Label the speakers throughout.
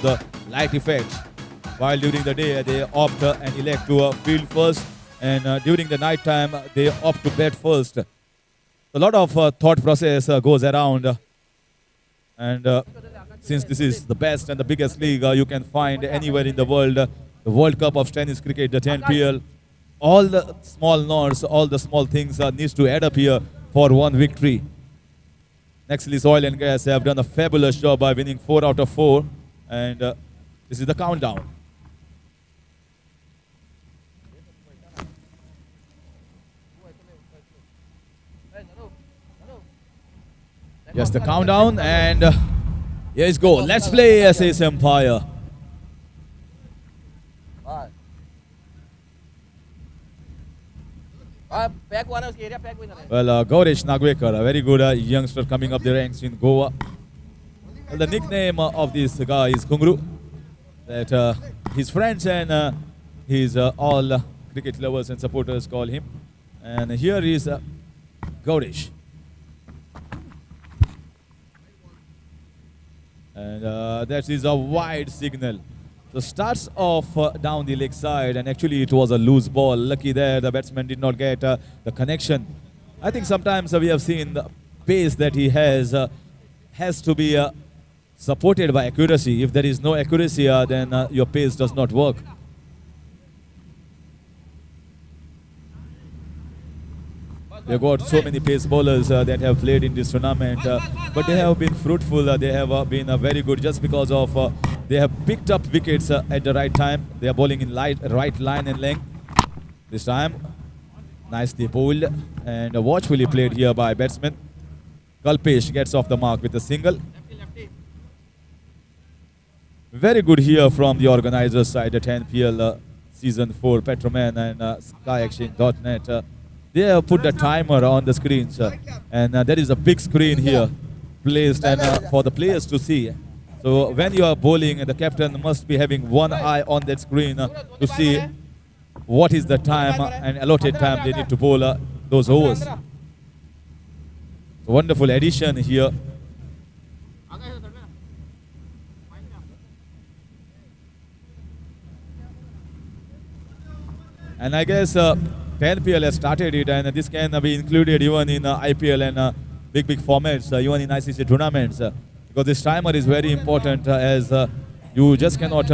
Speaker 1: the light effects. While during the day they opt and elect to field first, and during the night time they opt to bat first. A lot of thought process goes around, and since this is the best and the biggest league you can find anywhere in the World Cup of Tennis Cricket, the 10PL, all the small nods, all the small things needs to add up here for one victory. Nextly, Oil and Gas have done a fabulous job by winning 4 out of 4, and this is the countdown. Yes, the countdown, and here is go. Let's play SS Empire. Well, Gaurish Nagwekar, a very good youngster coming up the ranks in Goa. Well, the nickname of this guy is Kungru. That his friends and his all cricket lovers and supporters call him. And here is Gaurish. And that is a wide signal. So starts off down the leg side, and actually it was a loose ball. Lucky there, the batsman did not get the connection. I think sometimes we have seen the pace that he has to be supported by accuracy. If there is no accuracy, then your pace does not work. They've got so many pace bowlers that have played in this tournament, but they have been fruitful. They have been very good just because of they have picked up wickets at the right time. They are bowling in right line and length. This time, nicely bowled and watchfully played here by batsman. Kalpesh gets off the mark with a single. Very good here from the organizers side, the 10PL Season 4, Petroman and SkyExchange.net. They have put the timer on the screens, and there is a big screen here placed and for the players to see. So when you are bowling, the captain must be having one eye on that screen to see what is the time and allotted time they need to bowl those overs. Wonderful addition here. And I guess 10PL has started it, and this can be included even in IPL and big formats, even in ICC tournaments. Because this timer is very important as you just cannot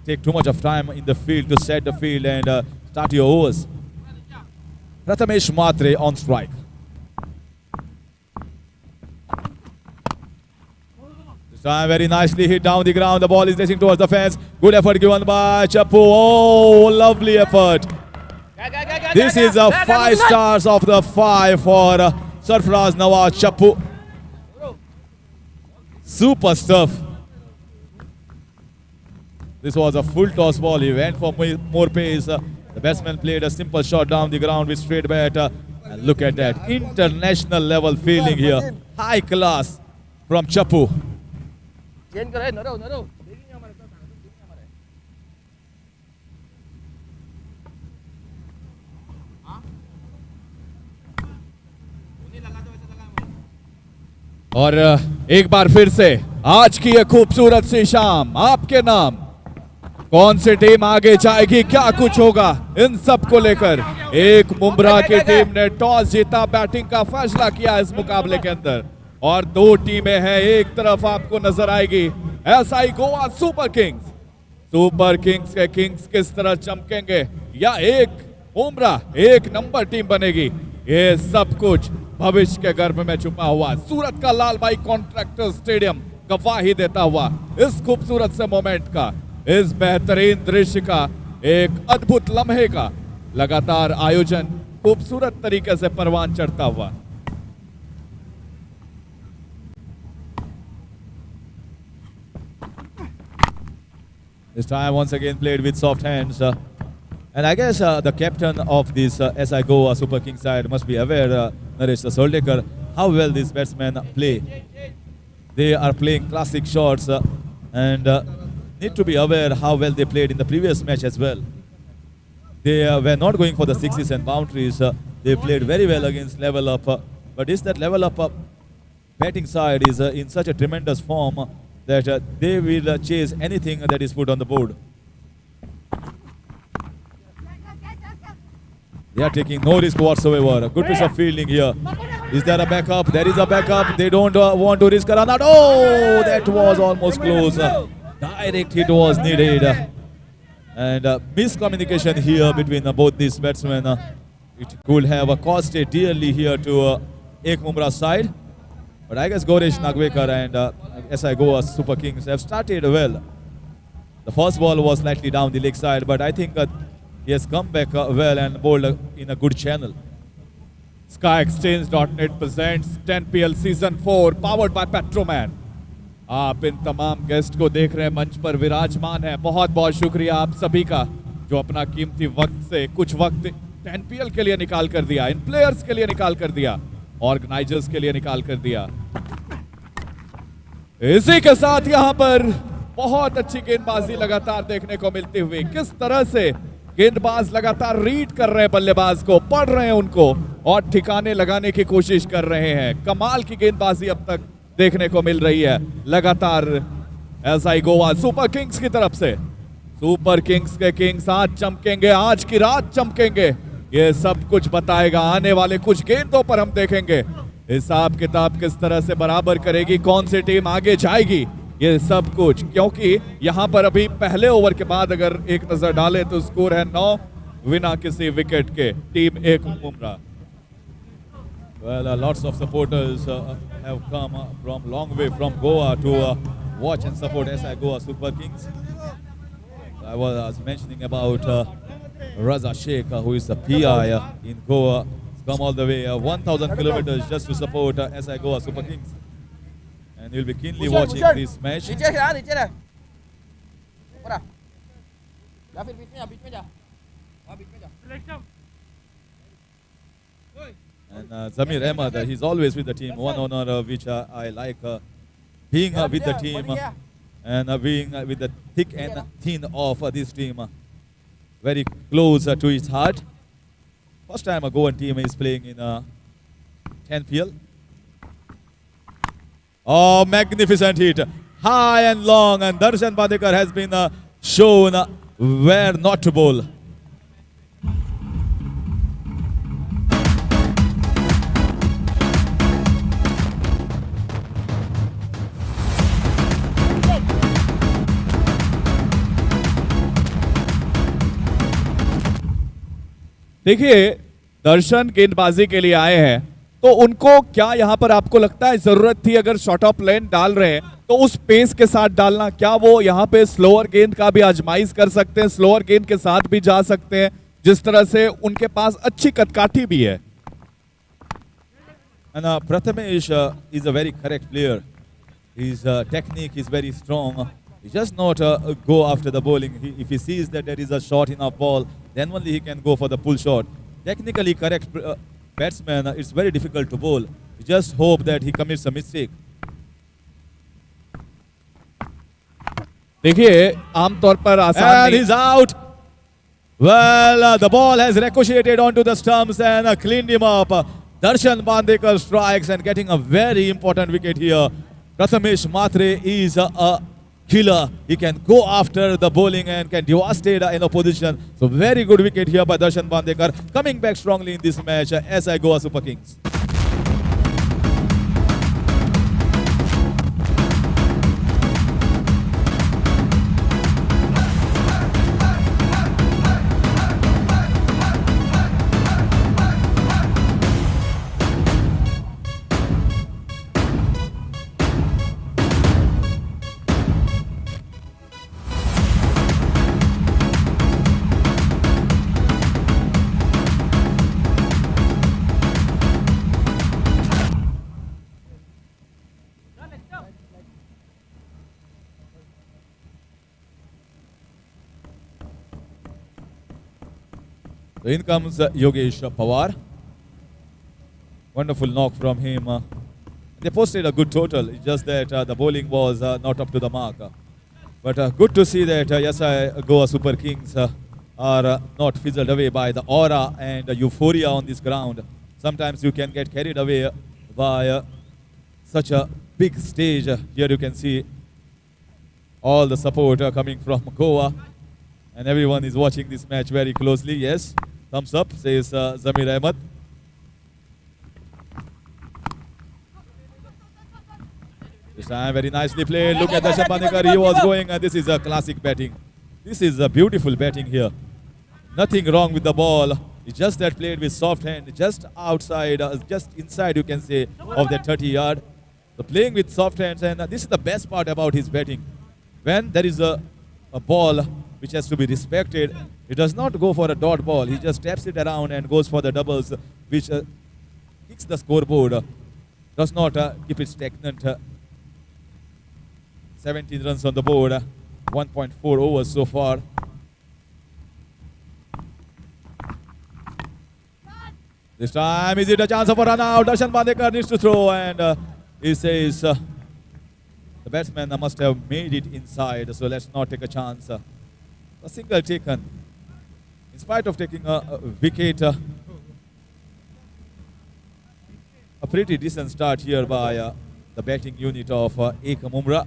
Speaker 1: take too much of time in the field to set the field and start your overs. Prathamesh Matre on strike. This time very nicely hit down the ground. The ball is racing towards the fence. Good effort given by Chappu. Oh, lovely effort. This is a 5 stars of the 5 for Sarfaraz Nawaz Chappu. Super stuff. This was a full toss ball. He went for more pace. The batsman played a simple shot down the ground with straight bat. And look at that. International level fielding here. High class from Chappu.
Speaker 2: और एक बार फिर से आज की ये खूबसूरत सी शाम आपके नाम। कौन सी टीम आगे जाएगी, क्या कुछ होगा, इन सब को लेकर एक बुमराह की टीम ने टॉस जीता, बैटिंग का फैसला किया इस मुकाबले के अंदर। और 2 टीमें हैं, एक तरफ आपको नजर आएगी SI Goa super Kings. Super kings के किंग्स किस तरह चमकेंगे या एक बुमराह एक नंबर टीम बनेगी, ये सब कुछ भविष्य के गर्भ में छुपा हुआ सूरत का लाल भाई कॉन्ट्रैक्टर स्टेडियम गवाही देता हुआ इस खूबसूरत से मोमेंट का, इस बेहतरीन दृश्य का, एक अद्भुत लम्हे का लगातार आयोजन खूबसूरत तरीके से परवान चढ़ता हुआ।
Speaker 1: This time once again played with soft hands. And I guess the captain of this SI Goa Super King side must be aware, Naresh Soldekar, how well these batsmen play. They are playing classic shots and need to be aware how well they played in the previous match as well. They were not going for the sixes and boundaries. They played very well against Level Up. But is that Level Up batting side is in such a tremendous form that they will chase anything that is put on the board. They are taking no risk whatsoever. A good piece of fielding here. Is there a backup? There is a backup. They don't want to risk a run out. Oh, that was almost close. Direct hit was needed. And miscommunication here between both these batsmen. It could have costed dearly here to Ek Mumra's side. But I guess Gaurish Nagwekar and SI Goa Super Kings have started well. The first ball was slightly down the leg side, but I think he has come back well and bowled in a good channel.
Speaker 2: SkyExchange.net presents 10PL Season 4 powered by Petroman. आप इन तमाम guest को देख रहे हैं मंच पर विराजमान है. बहुत बहुत शुक्रिया आप सभी का जो अपना कीमती वक्त से कुछ वक्त 10PL के लिए निकाल कर दिया, इन प्लेयर्स के लिए निकाल कर दिया, ऑर्गेनाइजर्स के लिए निकाल कर दिया. इसी के साथ यहाँ पर बहुत अच्छी गेंदबाजी लगातार देखने को मिलती हुई. किस तरह से गेंदबाज लगातार रीड कर रहे हैं बल्लेबाज को, पढ़ रहे हैं उनको और ठिकाने लगाने की कोशिश कर रहे हैं. कमाल की गेंदबाजी अब तक देखने को मिल रही है लगातार एसआई गोवा सुपर किंग्स की तरफ से. सुपर किंग्स के किंग्स आज चमकेंगे, आज की रात चमकेंगे. ये सब कुछ बताएगा आने वाले कुछ गेंदों पर. हम देखेंगे हिसाब किताब किस तरह से बराबर करेगी, कौन सी टीम आगे जाएगी, ये सब कुछ. क्योंकि यहाँ पर अभी पहले ओवर के बाद अगर एक नजर डाले तो स्कोर है 9 बिना किसी विकेट के. टीम एक Mumbra.
Speaker 1: Well, lots of supporters have come from long way from Goa to watch and support SI Goa Super Kings. I was mentioning about Raza Sheikh, who is the PI in Goa. He's come all the way 1,000 kilometers just to support SI Goa Super Kings. And he'll be keenly watching this match.
Speaker 3: नीचे जा, नीचे रह. ऊपर आ. या फिर बीच में जा, बीच में जा. हाँ, बीच में जा.
Speaker 1: And Zamir Ahmad, he's always with the team. One honor which I like being with the team and being with the thick and thin of this team. Very close to his heart. First time a Goan team is playing in 10PL. Oh, magnificent hit. High and long, and Darshan Bandekar has been shown where not to bowl.
Speaker 2: देखिए दर्शन गेंदबाजी के लिए आए हैं तो उनको क्या यहाँ पर आपको लगता है जरूरत थी, अगर शॉर्ट ऑफ लेन डाल रहे हैं तो उस पेस के साथ डालना, क्या वो यहाँ पे स्लोअर गेंद का भी आजमाइश कर सकते हैं, स्लोअर गेंद के साथ भी जा सकते हैं, जिस तरह से उनके पास अच्छी कदकाठी भी है.
Speaker 1: And Prathamesh is a very correct player. His technique is very strong. He just not go after the bowling. If he sees that there is a short enough ball, then only he can go for the pull shot. Technically correct batsman, it's very difficult to bowl. You just hope that he commits a mistake.
Speaker 2: देखिए आमतौर पर आसान
Speaker 1: And he's out. Well, the ball has ricocheted onto the stumps and cleaned him up. Darshan Bandekar strikes and getting a very important wicket here. Prathamesh Matre is a killer. He can go after the bowling and can devastate in opposition. So very good wicket here by Darshan Bandekar. Coming back strongly in this match as I Goa Super Kings. So in comes Yogesh Pawar. Wonderful knock from him. They posted a good total. It's just that the bowling was not up to the mark. But good to see that SI Goa Super Kings are not fizzled away by the aura and euphoria on this ground. Sometimes you can get carried away by such a big stage. Here you can see all the support coming from Goa, and everyone is watching this match very closely. Yes, thumbs up, says Zamir Ahmed. This time very nicely played. Look at Darshan Bandekar. He was going, and this is a classic batting. This is a beautiful batting here. Nothing wrong with the ball. It's just that played with soft hand, just outside, just inside, you can say, of that 30-yard. So playing with soft hands, and this is the best part about his batting. When there is a ball which has to be respected, he does not go for a dot ball. He just taps it around and goes for the doubles, which kicks the scoreboard. Does not keep it stagnant. 17 runs on the board, 1.4 overs so far. This time, is it a chance of a run out? Darshan Bandekar needs to throw, and he says the batsman must have made it inside, so let's not take a chance. A single taken. In spite of taking a wicket, a pretty decent start here by the batting unit of Ek Mumra.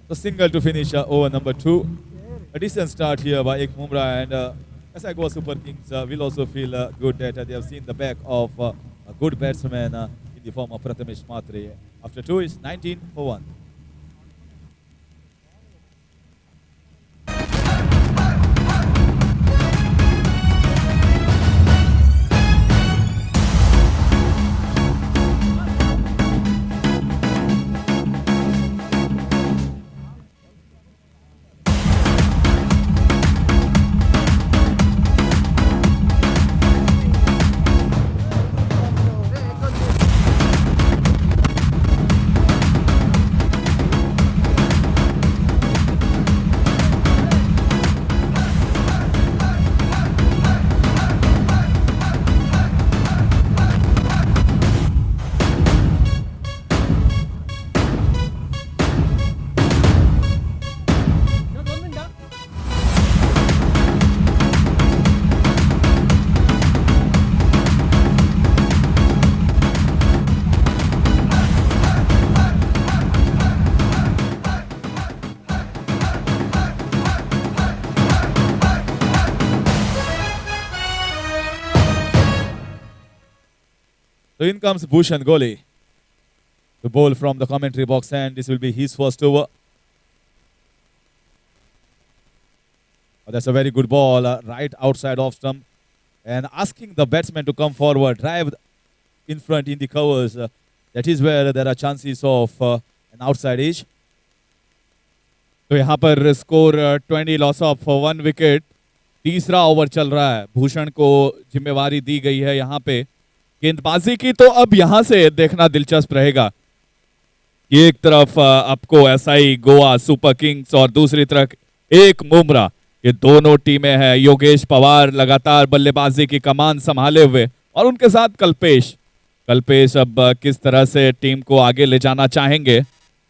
Speaker 1: The single to finish over number 2. A decent start here by Ek Mumra, and SI Goa Super Kings will also feel good that they have seen the back of a good batsman in the form of Prathamesh Mhatre. After 2 is 19 for 1. So in comes Bhushan Goli to bowl from the commentary box, and this will be his first over. Oh, that's a very good ball, right outside off stump, and asking the batsman to come forward, drive in front in the covers. That is where there are chances of an outside edge.
Speaker 2: तो यहाँ पर score 20 loss of 1 wicket. तीसरा over चल रहा है. भूषण को जिम्मेवारी दी गई है यहाँ पे गेंदबाजी की, तो अब यहाँ से देखना दिलचस्प रहेगा कि एक तरफ आपको एसआई गोवा सुपर किंग्स और दूसरी तरफ एक मुमरा, ये दोनों टीमें हैं. योगेश पवार लगातार बल्लेबाजी की कमान संभाले हुए, और उनके साथ कल्पेश अब किस तरह से टीम को आगे ले जाना चाहेंगे.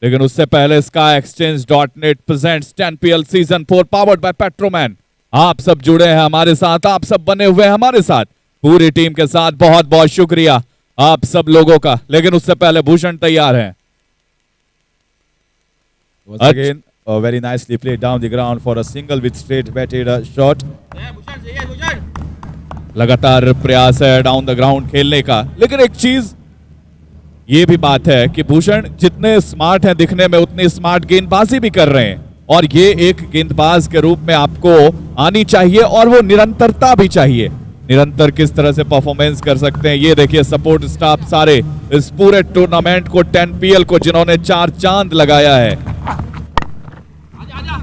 Speaker 2: लेकिन उससे पहले SkyExchange.net presents 10PL season 4 powered by Petroman. आप सब जुड़े हैं हमारे साथ, आप सब बने हुए हैं हमारे साथ, पूरी टीम के साथ. बहुत बहुत शुक्रिया आप सब लोगों का. लेकिन उससे पहले भूषण तैयार हैं.
Speaker 1: Once again, very nicely played down the ground for a single with straight batted shot.
Speaker 2: लगातार प्रयास है डाउन द ग्राउंड खेलने का. लेकिन एक चीज ये भी बात है कि भूषण जितने स्मार्ट हैं दिखने में, उतनी स्मार्ट गेंदबाजी भी कर रहे हैं, और ये एक गेंदबाज के रूप में आपको आनी चाहिए, और वो निरंतरता भी चाहिए. निरंतर किस तरह से परफॉर्मेंस कर सकते हैं ये देखिए. सपोर्ट स्टाफ सारे इस पूरे टूर्नामेंट को 10PL को जिन्होंने 4 चांद लगाया है.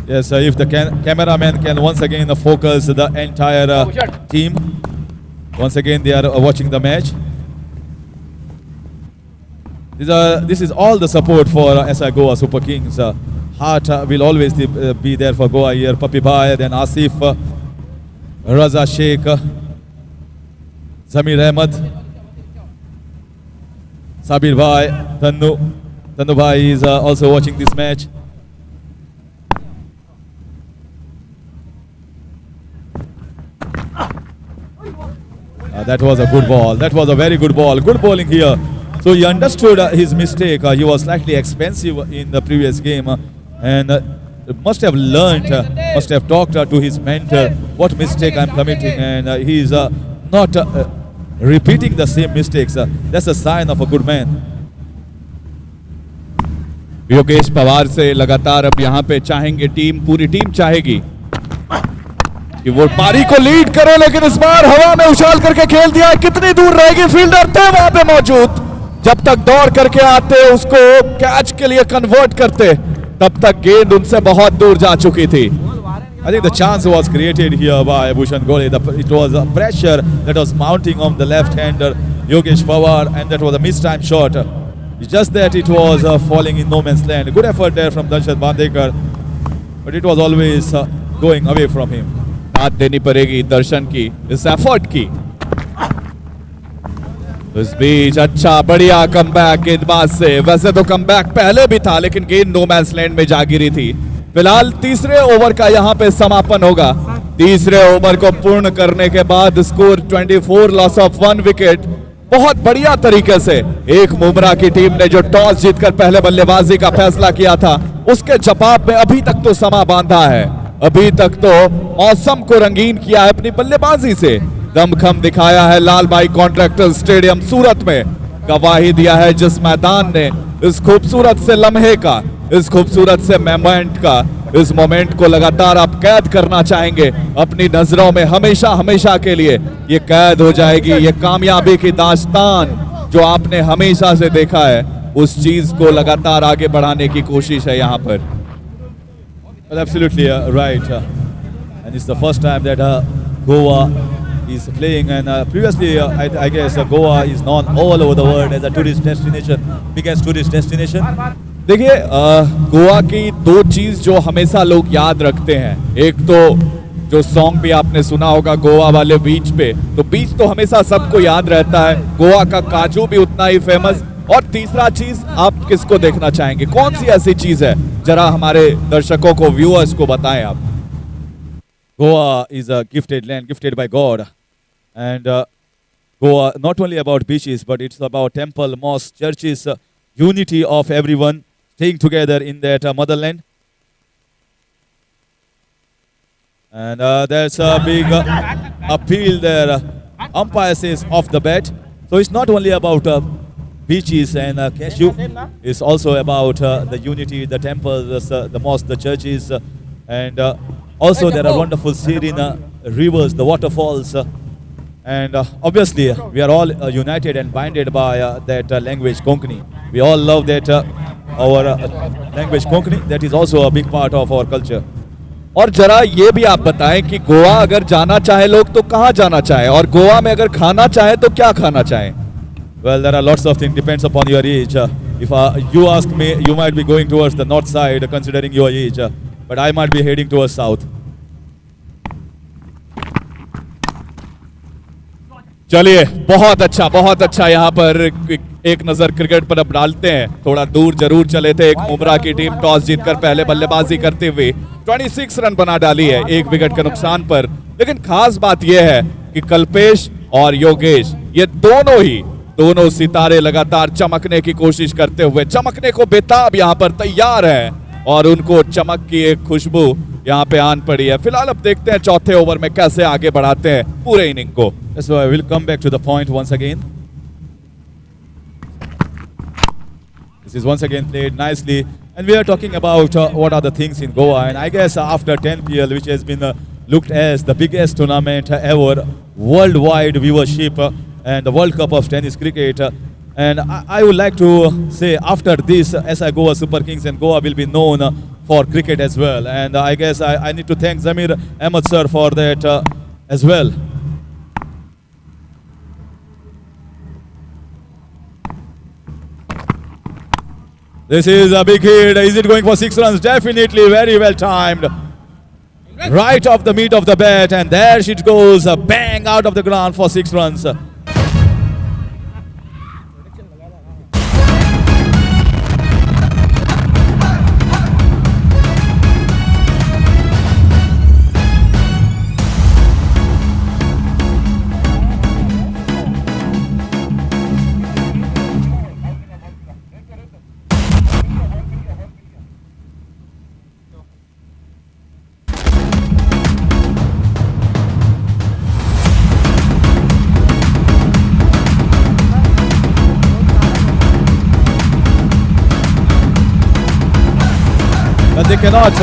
Speaker 1: Yes, if the cameraman can once again focus the entire team. Once again, they are watching the match. This is all the support for SI Goa Super Kings. heart will always be there for Goa here. Papi Bhai, then Asif, Raza Sheikh, Zamir Ahmed, Sabir Bhai, Tannu Bhai is also watching this match. That was a good ball. That was a very good ball. Good bowling here. So he understood his mistake. He was slightly expensive in the previous game and must have learned, must have talked to his mentor what mistake I'm committing, and he is not repeating the same mistakes. That's a sign of a good man.
Speaker 2: Yogesh Pawar से लगातार अब यहाँ पे चाहेंगे पूरी team चाहेगी कि वो पारी को लीड करे, लेकिन इस बार हवा में उछाल करके खेल दिया। कितनी दूर रहेगी, फील्डर थे वहां पे मौजूद, जब तक दौड़ करके आते उसको कैच के लिए कन्वर्ट करते तब तक गेंद उनसे बहुत दूर जा चुकी थी।
Speaker 1: I think the chance was created here by Bhushan Gole. It was a pressure that was mounting on the left-hander Yogesh Pawar, and that was a mistimed shot. It's just that it was falling in no man's land. Good effort there from Darshan Bandekar, but it was always going away from him.
Speaker 2: दाद देनी पड़ेगी दर्शन की इस effort की। इस बीच अच्छा बढ़िया comeback गेंदबाज से। वैसे तो कमबैक पहले भी था, लेकिन गेंद नो मैंस लैंड में जा गिरी थी। फिलहाल तीसरे ओवर का यहाँ पे समापन होगा। तीसरे ओवर को पूर्ण करने के बाद स्कोर 24, लॉस ऑफ 1 विकेट। बहुत बढ़िया तरीके से एक बुमराह की टीम ने जो टॉस जीतकर पहले बल्लेबाजी का फैसला किया था, उसके जवाब में अभी तक तो समा बांधा है, अभी तक तो मौसम को रंगीन किया है अपनी बल्लेबाजी से। दमखम दिखाया है लाल भाई कॉन्ट्रैक्टर स्टेडियम सूरत में। गवाही दिया है जिस मैदान ने इस खूबसूरत से लम्हे का, इस खूबसूरत से मोमेंट का। इस मोमेंट को लगातार आप कैद करना चाहेंगे अपनी नजरों में, हमेशा हमेशा के लिए ये कैद हो जाएगी। ये कामयाबी की दास्तान जो आपने हमेशा से देखा है, उस चीज को लगातार आगे बढ़ाने की कोशिश है यहाँ पर।
Speaker 1: Well, absolutely right. And it's the first time that Goa is playing, and previously I guess Goa is known all over the world as a tourist destination, biggest tourist destination.
Speaker 2: देखिए गोवा की दो चीज जो हमेशा लोग याद रखते हैं, एक तो जो सॉन्ग भी आपने सुना होगा गोवा वाले बीच पे, तो बीच तो हमेशा सबको याद रहता है। गोवा का काजू भी उतना ही फेमस। और तीसरा चीज आप किसको देखना चाहेंगे, कौन सी ऐसी चीज है, जरा हमारे दर्शकों को, व्यूअर्स को बताएं आप।
Speaker 1: Goa is a gifted land, gifted by God, and Goa not only about beaches, but it's about temple, mosques, churches, unity of everyone staying together in that motherland. And there's a big appeal there. Umpire says off the bat. So it's not only about beaches and cashew. It's also about the unity, the temples, the mosques, the churches, and also there are wonderful serene rivers, the waterfalls, and obviously we are all united and binded by that language Konkani. We all love that our language Konkani. That is also a big part of our culture.
Speaker 2: और जरा ये भी आप बताएं कि गोवा अगर जाना चाहे लोग तो कहाँ जाना चाहे, और गोवा में अगर खाना चाहे तो क्या खाना चाहें?
Speaker 1: Well, there are lots of things, depends upon your age. If you ask me, you might be going towards the north side considering your age, but I might be heading towards south.
Speaker 2: चलिए बहुत अच्छा यहाँ पर एक नजर cricket पर अब डालते हैं। थोड़ा दूर जरूर चले थे। एक बुमराह की टीम टॉस जीतकर पहले बल्लेबाजी करते हुए 26 रन बना डाली है 1 विकेट के नुकसान पर। लेकिन खास बात यह है कि कल्पेश और योगेश, ये दोनों सितारे लगातार चमकने की कोशिश करते हुए, चमकने को बेताब यहाँ पर तैयार है, और उनको चमक की एक खुशबू यहाँ पे आन पड़ी है। फिलहाल अब देखते हैं चौथे ओवर में कैसे आगे बढ़ाते हैं पूरे इनिंग को।
Speaker 1: So I will come back to the point once again. This is once again played nicely, and we are talking about what are the things in Goa, and I guess after 10 PL, which has been looked as the biggest tournament ever, worldwide viewership, and the World Cup of tennis cricket, and I would like to say after this SI Goa Super Kings, and Goa will be known for cricket as well, and I guess I need to thank Zamir Ahmed sir for that as well. This is a big hit. Is it going for 6 runs? Definitely very well timed. Right off the meat of the bat, and there she goes. Bang out of the ground for 6 runs. But they cannot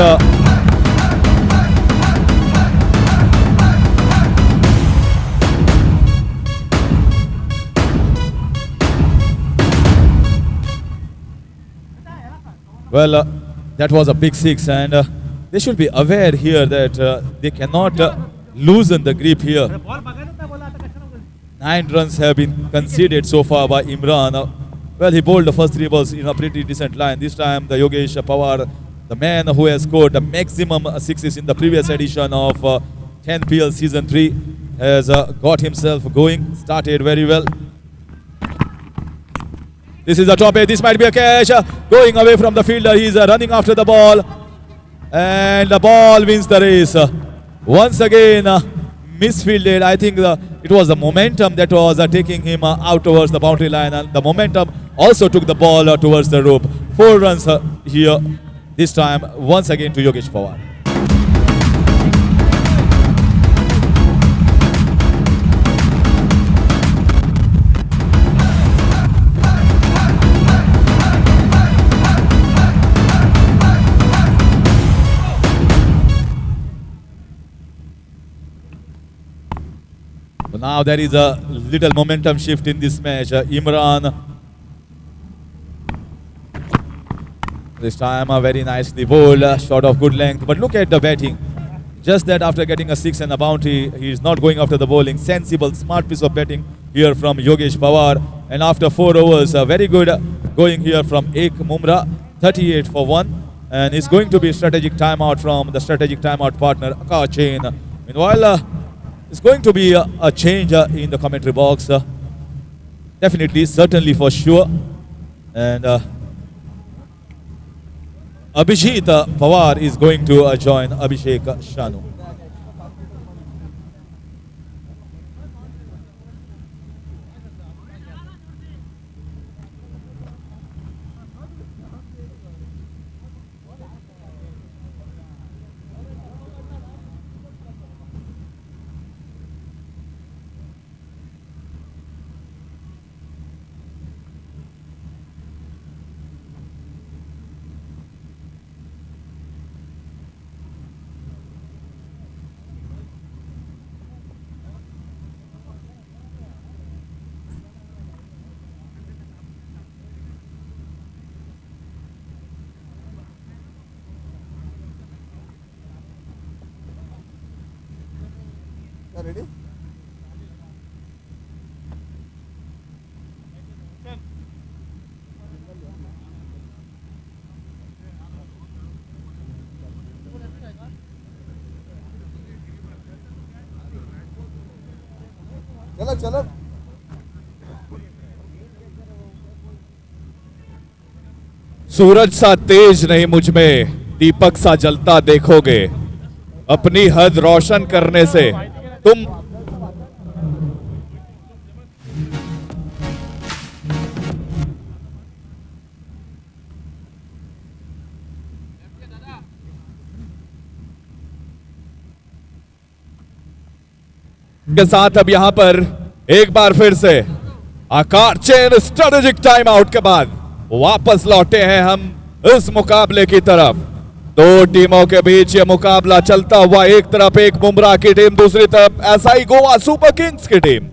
Speaker 1: well, that was a big 6, and they should be aware here that they cannot loosen the grip here. 9 runs have been conceded so far by Imran. Well, he bowled the first 3 balls in a pretty decent line. This time, the Yogesh Pawar, the man who has scored the maximum 6s in the previous edition of 10 PL Season 3, has got himself going. Started very well. This is a top edge. This might be a catch. Going away from the fielder. He's running after the ball. And the ball wins the race. Once again, misfielded. I think it was the momentum that was taking him out towards the boundary line. And the momentum also took the ball towards the rope. 4 runs here. This time, once again to Yogesh Pawar. Now there is a little momentum shift in this match. Imran, this time very nicely bowled, shot of good length. But look at the batting. Just that after getting a 6 and a bounty, he is not going after the bowling. Sensible, smart piece of batting here from Yogesh Pawar. And after 4 overs, very good going here from Ek Mumra, 38 for 1. And it's going to be a strategic timeout from the strategic timeout partner, Akash Jain. Meanwhile, it's going to be a change in the commentary box. Definitely, certainly for sure. And Abhijit Pawar is going to join Abhishek Shanu.
Speaker 3: Ready? चलो चलो
Speaker 2: सूरज सा तेज नहीं मुझ में, दीपक सा जलता देखोगे। अपनी हद रोशन करने से तुम के साथ अब यहां पर एक बार फिर से आकाश जैन स्ट्रेटेजिक टाइम आउट के बाद वापस लौटे हैं हम इस मुकाबले की तरफ। 2 टीमों के बीच यह मुकाबला चलता हुआ, एक तरफ एक बुमराह की टीम, दूसरी तरफ एसआई गोवा सुपर किंग्स की टीम।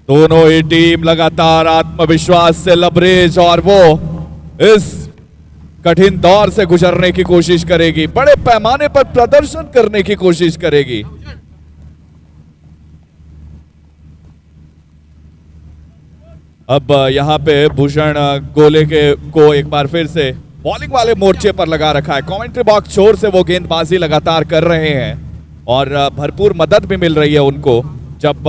Speaker 2: दोनों ही टीम लगातार आत्मविश्वास से लबरेज और वो इस कठिन दौर से गुजरने की कोशिश करेगी, बड़े पैमाने पर प्रदर्शन करने की कोशिश करेगी। अब यहाँ पे भूषण गोले के को एक बार फिर से बॉलिंग वाले मोर्चे पर लगा रखा है। कमेंट्री बॉक्स छोर से वो गेंदबाजी लगातार कर रहे हैं और भरपूर मदद भी मिल रही है उनको। जब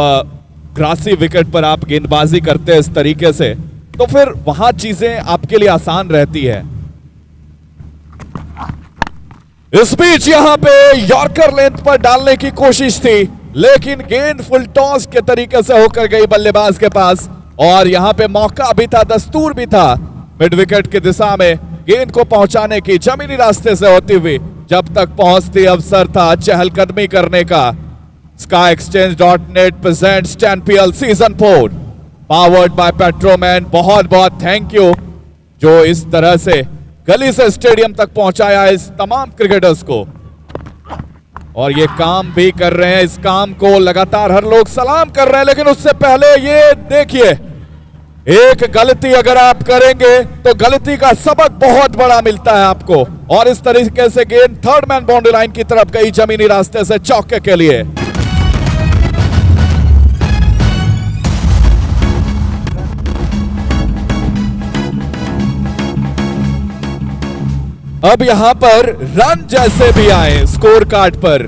Speaker 2: ग्रासी विकेट पर आप गेंदबाजी करते हैं इस तरीके से तो फिर वहां चीजें आपके लिए आसान रहती है। इस बीच यहाँ पे यॉर्कर लेंथ पर डालने की कोशिश थी लेकिन गेंद फुल टॉस के तरीके से होकर गई बल्लेबाज के पास और यहाँ पे मौका भी था, दस्तूर भी था मिड विकेट की दिशा में गेंद को पहुंचाने की, जमीनी रास्ते से होती हुई जब तक पहुंचती अवसर था चहलकदमी करने का। SkyExchange.net presents 10PL Season 4 powered by Petroman. बहुत बहुत थैंक यू जो इस तरह से गली से स्टेडियम तक पहुंचाया इस तमाम क्रिकेटर्स को और ये काम भी कर रहे हैं। इस काम को लगातार हर लोग सलाम कर रहे हैं लेकिन उससे पहले ये देखिए, एक गलती अगर आप करेंगे तो गलती का सबक बहुत बड़ा मिलता है आपको और इस तरीके से गेंद थर्ड मैन बाउंड्री लाइन की तरफ गई जमीनी रास्ते से चौके के लिए। अब यहां पर रन जैसे भी आए स्कोर कार्ड पर,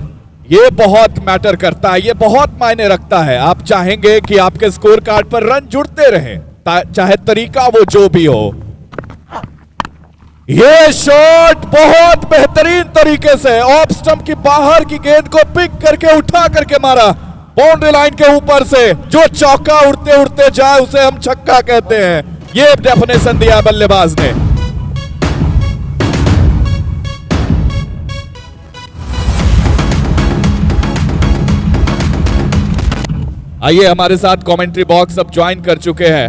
Speaker 2: ये बहुत मैटर करता है, ये बहुत मायने रखता है। आप चाहेंगे कि आपके स्कोर कार्ड पर रन जुड़ते रहें चाहे तरीका वो जो भी हो। ये शॉट बहुत बेहतरीन तरीके से ऑफ स्टंप की बाहर की गेंद को पिक करके उठा करके मारा बाउंड्री लाइन के ऊपर से। जो चौका उड़ते उड़ते जाए उसे हम छक्का कहते हैं, ये डेफिनेशन दिया बल्लेबाज ने। आइए, हमारे साथ कमेंट्री बॉक्स अब ज्वाइन कर चुके हैं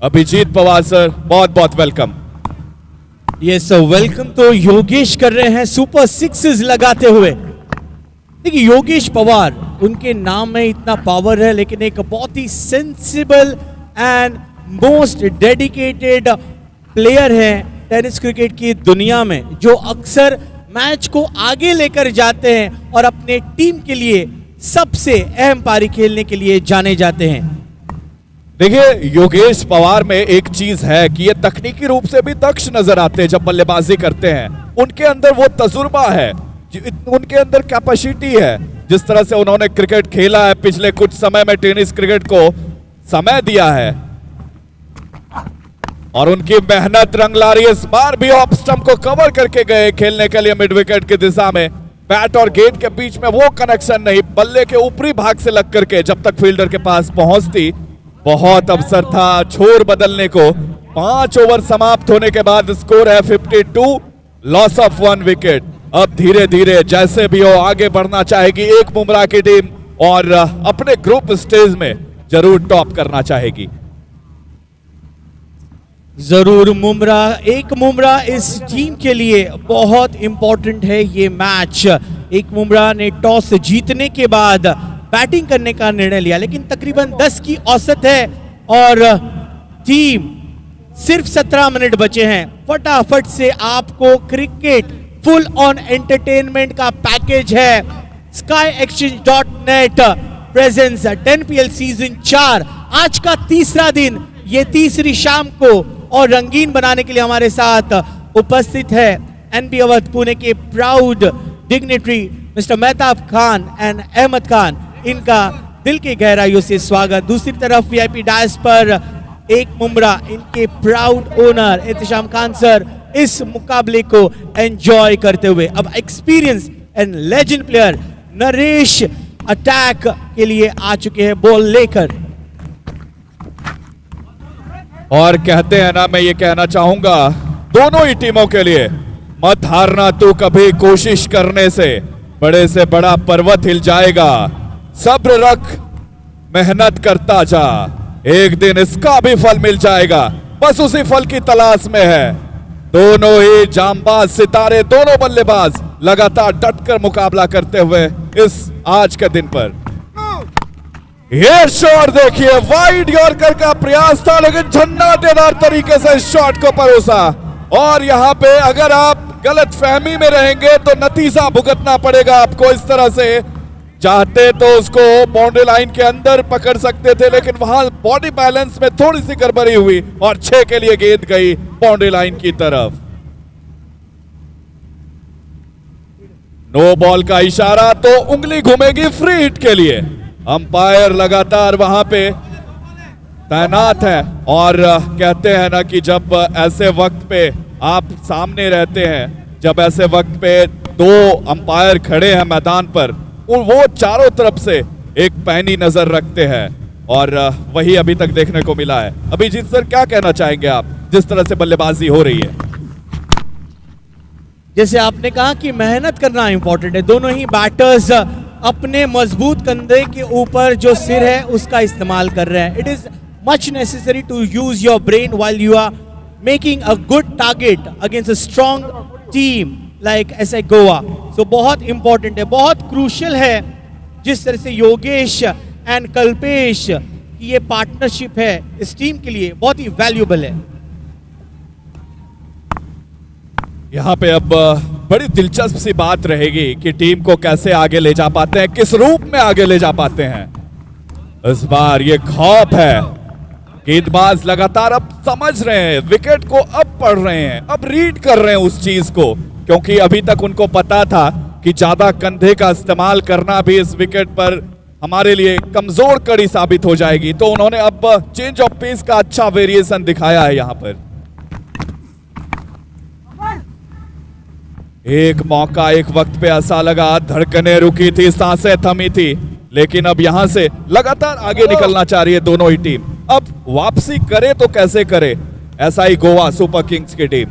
Speaker 2: अभिजीत पवार सर, बहुत बहुत वेलकम।
Speaker 4: Yes sir, welcome. तो योगेश कर रहे हैं सुपर सिक्सेस लगाते हुए। देखिए योगेश पवार, उनके नाम में इतना पावर है लेकिन एक बहुत ही sensible and most dedicated player हैं टेनिस क्रिकेट की दुनिया में, जो अक्सर मैच को आगे लेकर जाते हैं और अपने टीम के लिए सबसे अहम पारी खेलने के लिए जाने जाते हैं।
Speaker 2: देखिए योगेश पवार में एक चीज है कि ये तकनीकी रूप से भी दक्ष नजर आते हैं जब बल्लेबाजी करते हैं। उनके अंदर वो तजुर्बा है, उनके अंदर कैपेसिटी है। जिस तरह से उन्होंने क्रिकेट खेला है पिछले कुछ समय में, टेनिस क्रिकेट को समय दिया है और उनकी मेहनत रंग ला रही है। इस बार भी ऑफ स्टंप को कवर करके गए खेलने के लिए मिड विकेट की दिशा में। बैट और गेंद के बीच में वो कनेक्शन नहीं, बल्ले के ऊपरी भाग से लग करके जब तक फील्डर के पास पहुंचती बहुत अवसर था छोर बदलने को। 5 ओवर समाप्त होने के बाद स्कोर है 52, लॉस ऑफ 1 विकेट। अब धीरे धीरे जैसे भी हो आगे बढ़ना चाहेगी एक बुमराह की टीम और अपने ग्रुप स्टेज में जरूर टॉप करना चाहेगी।
Speaker 4: जरूर एक मुमराह इस टीम के लिए बहुत इंपॉर्टेंट है ये मैच। एक मुमराह ने टॉस जीतने के बाद बैटिंग करने का निर्णय लिया लेकिन तकरीबन 10 की औसत है और टीम सिर्फ 17 मिनट बचे हैं। फटाफट से आपको क्रिकेट फुल ऑन एंटरटेनमेंट का पैकेज है। SkyExchange.net प्रेजेंस 10PL सीजन 4, आज का तीसरा दिन, ये तीसरी शाम को और रंगीन बनाने के लिए हमारे साथ उपस्थित है NB अवध पुणे के proud dignitary mister Mehtab Khan and Ahmed Khan. इनका दिल की गहराइयों से स्वागत। दूसरी तरफ VIP डायस पर एक मुमराह, इनके proud owner Ehtisham Khan sir इस मुकाबले को एंजॉय करते हुए। अब experience and legend player Naresh attack के लिए आ चुके हैं बॉल लेकर।
Speaker 2: और कहते हैं ना, मैं ये कहना चाहूंगा दोनों ही टीमों के लिए, मत हारना तू कभी कोशिश करने से, बड़े से बड़ा पर्वत हिल जाएगा। सब्र रख, मेहनत करता जा, एक दिन इसका भी फल मिल जाएगा, बस उसी फल की तलाश में है। दोनों ही जांबाज सितारे, दोनों बल्लेबाज लगातार डटकर मुकाबला करते हुए इस आज के दिन पर। ये शॉट देखिए, वाइड यॉर्कर का प्रयास था लेकिन झन्नाटेदार तरीके से इस शॉट को परोसा। और यहां पे अगर आप गलत फहमी में रहेंगे तो नतीजा भुगतना पड़ेगा आपको। इस तरह से चाहते तो उसको बाउंड्री लाइन के अंदर पकड़ सकते थे, लेकिन वहां बॉडी बैलेंस में थोड़ी सी गड़बड़ी हुई और 6 के लिए गेंद गई बाउंड्री लाइन की तरफ। नो बॉल का इशारा तो उंगली घूमेगी फ्री हिट के लिए। अंपायर लगातार वहां पे तैनात है और कहते हैं ना कि जब ऐसे वक्त पे आप सामने रहते हैं, जब ऐसे वक्त पे 2 अंपायर खड़े हैं मैदान पर, वो चारों तरफ से एक पैनी नजर रखते हैं और वही अभी तक देखने को मिला है। अभिजीत सर, क्या कहना चाहेंगे आप जिस तरह से बल्लेबाजी हो रही है?
Speaker 4: जैसे आपने कहा कि मेहनत करना इंपॉर्टेंट है, दोनों ही बैटर्स अपने मजबूत कंधे के ऊपर जो सिर है उसका इस्तेमाल कर रहे हैं। It is much necessary to use your brain while you are making a good target against a strong team like SI Goa. So बहुत इंपॉर्टेंट है, बहुत क्रूशियल है जिस तरह से योगेश एंड कल्पेश की ये पार्टनरशिप है इस टीम के लिए बहुत ही वैल्यूएबल है।
Speaker 2: यहाँ पे अब बड़ी दिलचस्प सी बात रहेगी कि टीम को कैसे आगे ले जा पाते हैं, किस रूप में आगे ले जा पाते हैं। इस बार ये खौफ है, गेंदबाज लगातार अब समझ रहे हैं, विकेट को अब पढ़ रहे हैं, अब रीड कर रहे हैं उस चीज को, क्योंकि अभी तक उनको पता था कि ज्यादा कंधे का इस्तेमाल करना भी इस विकेट पर हमारे लिए कमजोर कड़ी साबित हो जाएगी। तो उन्होंने अब चेंज ऑफ पेस का अच्छा वेरिएशन दिखाया है। यहां पर एक मौका, एक वक्त पे ऐसा लगा धड़कनें रुकी थी, सांसें थमी थी, लेकिन अब यहां से लगातार आगे निकलना चाह रही है दोनों ही टीम। अब वापसी करे तो कैसे करे एसआई गोवा सुपर किंग्स की टीम?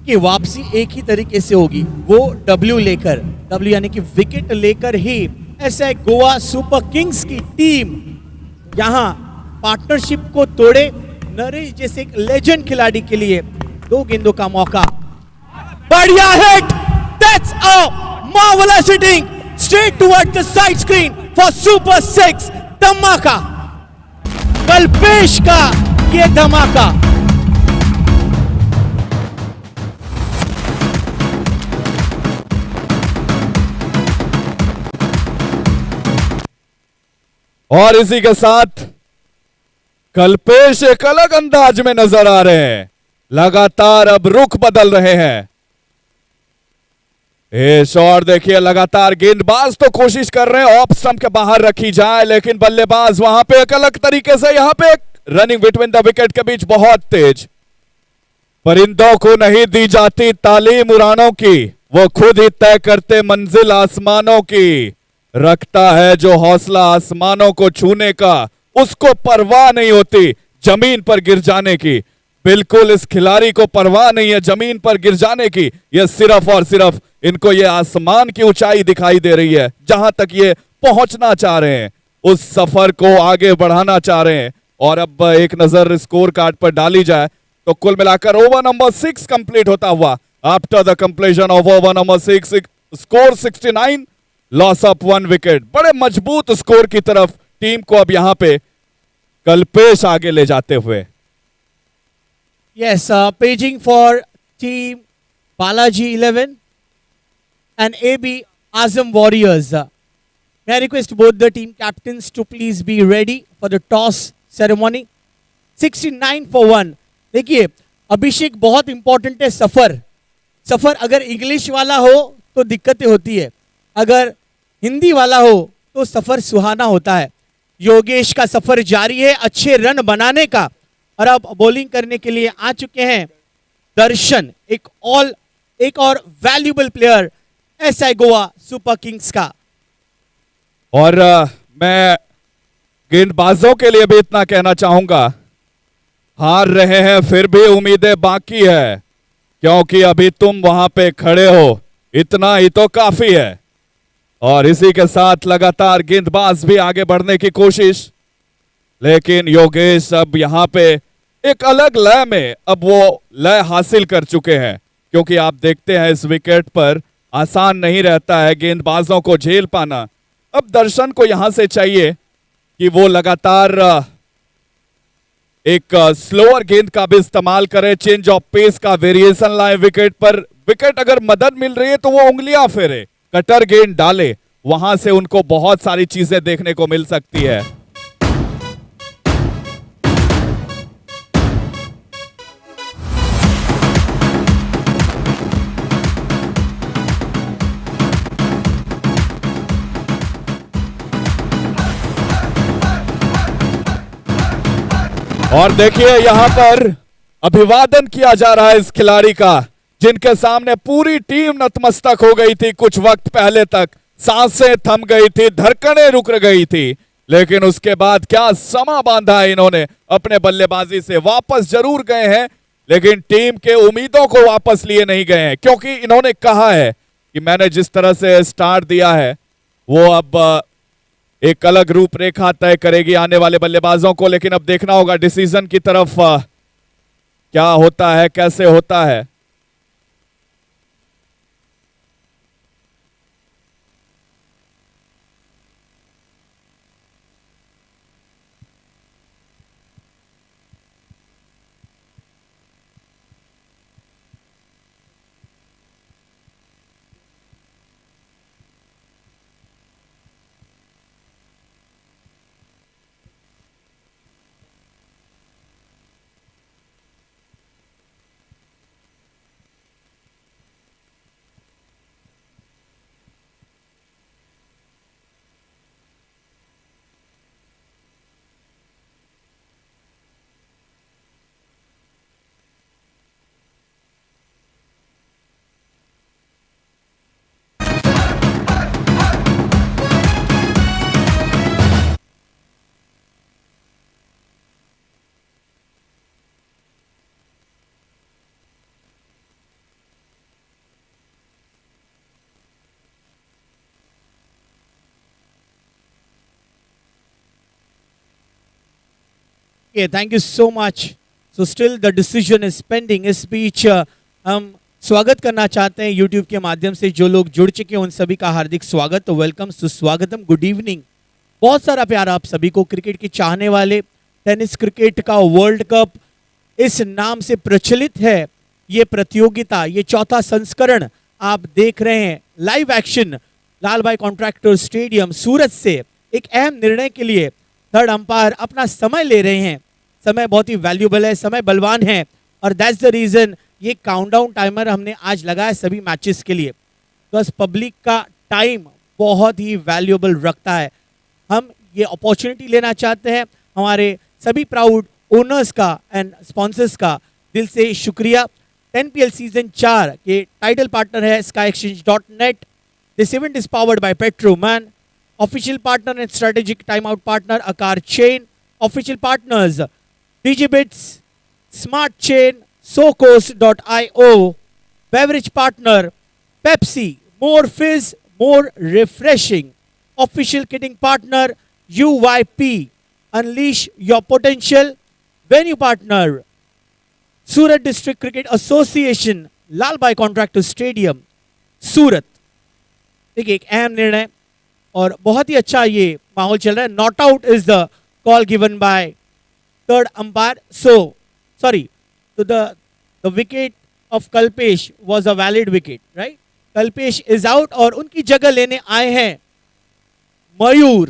Speaker 4: कि वापसी एक ही तरीके से होगी, वो डब्ल्यू लेकर, डब्ल्यू यानी कि विकेट लेकर ही एसआई गोवा सुपर किंग्स की टीम यहां पार्टनरशिप को तोड़े। नरेश जैसे एक लेजेंड खिलाड़ी के लिए 2 गेंदों का मौका, बढ़िया hit, that's a marvellous hitting straight toward the side screen for super 6। धमाका, कल्पेश का ये धमाका।
Speaker 2: और इसी के साथ कल्पेश एक अलग अंदाज में नजर आ रहे हैं, लगातार अब रुख बदल रहे हैं। ये शॉट देखिए, लगातार गेंदबाज तो कोशिश कर रहे हैं ऑफ स्टंप के बाहर रखी जाए, लेकिन बल्लेबाज वहां पे एक अलग तरीके से, यहां पे रनिंग बिटवीन द विकेट के बीच बहुत तेज। परिंदों को नहीं दी जाती तालीम उड़ानों की, वो खुद ही तय करते मंजिल आसमानों की। रखता है जो हौसला आसमानों को छूने का, उसको परवाह नहीं होती जमीन पर गिर जाने की। बिल्कुल इस खिलाड़ी को परवाह नहीं है जमीन पर गिर जाने की, ये सिर्फ और सिर्फ इनको ये आसमान की ऊंचाई दिखाई दे रही है, जहां तक ये पहुंचना चाह रहे हैं, उस सफर को आगे बढ़ाना चाह रहे हैं। और अब एक नजर स्कोर कार्ड पर डाली जाए तो कुल मिलाकर ओवर नंबर 6 कंप्लीट होता हुआ, after the completion of over number 6, score 69, loss of 1 wicket. बड़े मजबूत स्कोर की तरफ टीम को अब यहां पे कल्पेश आगे ले जाते हुए।
Speaker 4: Yes, paging for team Balaji 11 and AB Azam Warriors. May I request both the team captains to please be ready for the toss ceremony. 69 for 1. देखिए अभिषेक, बहुत इंपॉर्टेंट है सफर। सफर अगर इंग्लिश वाला हो तो दिक्कतें होती है, अगर हिंदी वाला हो तो सफर सुहाना होता है। योगेश का सफर जारी है अच्छे रन बनाने का, और अब बॉलिंग करने के लिए आ चुके हैं दर्शन, एक और valuable player SI Goa super Kings का।
Speaker 2: और मैं गेंदबाजों के लिए भी इतना कहना चाहूंगा, हार रहे हैं फिर भी उम्मीदें बाकी है, क्योंकि अभी तुम वहां पे खड़े हो, इतना ही तो काफी है। और इसी के साथ लगातार गेंदबाज भी आगे बढ़ने की कोशिश, लेकिन योगेश अब यहां पे एक अलग लय में अब वो लय हासिल कर चुके हैं, क्योंकि आप देखते हैं इस विकेट पर आसान नहीं रहता है गेंदबाजों को झेल पाना। अब दर्शन को यहां से चाहिए कि वो लगातार एक स्लोअर गेंद का भी इस्तेमाल करे, चेंज ऑफ पेस का वेरिएशन लाए विकेट पर। विकेट अगर मदद मिल रही है तो वो उंगलियां फेरे, कटर गेंद डाले, वहां से उनको बहुत सारी चीजें देखने को मिल सकती है। और देखिए यहां पर अभिवादन किया जा रहा है इस खिलाड़ी का, जिनके सामने पूरी टीम नतमस्तक हो गई थी। कुछ वक्त पहले तक सांसें थम गई थी, धड़कनें रुक गई थी, लेकिन उसके बाद क्या समा बांधा है इन्होंने अपने बल्लेबाजी से। वापस जरूर गए हैं, लेकिन टीम के उम्मीदों को वापस लिए नहीं गए हैं, क्योंकि इन्होंने कहा है कि मैंने जिस तरह से स्टार्ट दिया है वो अब एक अलग रूपरेखा तय करेगी आने वाले बल्लेबाजों को। लेकिन अब देखना होगा डिसीजन की तरफ क्या होता है, कैसे होता है।
Speaker 4: Okay, thank you so much. So still the decision is pending. इस बीच हम स्वागत करना चाहते हैं YouTube के माध्यम से जो लोग जुड़ चुके हैं उन सभी का हार्दिक स्वागत। तो वेलकम, सुस्वागतम, गुड इवनिंग। बहुत सारा प्यार आप सभी को। क्रिकेट के चाहने वाले, टेनिस क्रिकेट का वर्ल्ड कप इस नाम से प्रचलित है ये प्रतियोगिता, ये चौथा संस्करण आप देख रहे हैं लाइव एक्शन लाल भाई कॉन्ट्रैक्टर स्टेडियम सूरत से। एक अहम निर्णय के लिए थर्ड अंपायर अपना समय ले रहे हैं। समय बहुत ही वैल्यूबल है, समय बलवान है, और दैट्स द रीजन ये काउंटडाउन टाइमर हमने आज लगाया सभी मैचेस के लिए, बिकॉज पब्लिक का टाइम बहुत ही वैल्यूबल रखता है। हम ये अपॉर्चुनिटी लेना चाहते हैं। हमारे सभी प्राउड ओनर्स का एंड स्पॉन्सर्स का दिल से शुक्रिया। 10PL सीजन 4 के टाइटल पार्टनर है skyexchange.net। This event is powered by Petroman. Official partner and strategic time out partner Aakar chain. Official partners DigiBits, Smart Chain, Socos.io. Beverage partner Pepsi, more fizz, more refreshing. Official kitting partner UYP, unleash your potential. Venue partner Surat District Cricket Association, लाल भाई contractor stadium सूरत। देखिए एक अहम निर्णय और बहुत ही अच्छा ये माहौल चल रहा है। Not out is the call given by third umpire. So sorry, so the wicket of Kalpesh was a valid wicket, right? Kalpesh is out और उनकी जगह लेने आए हैं मयूर।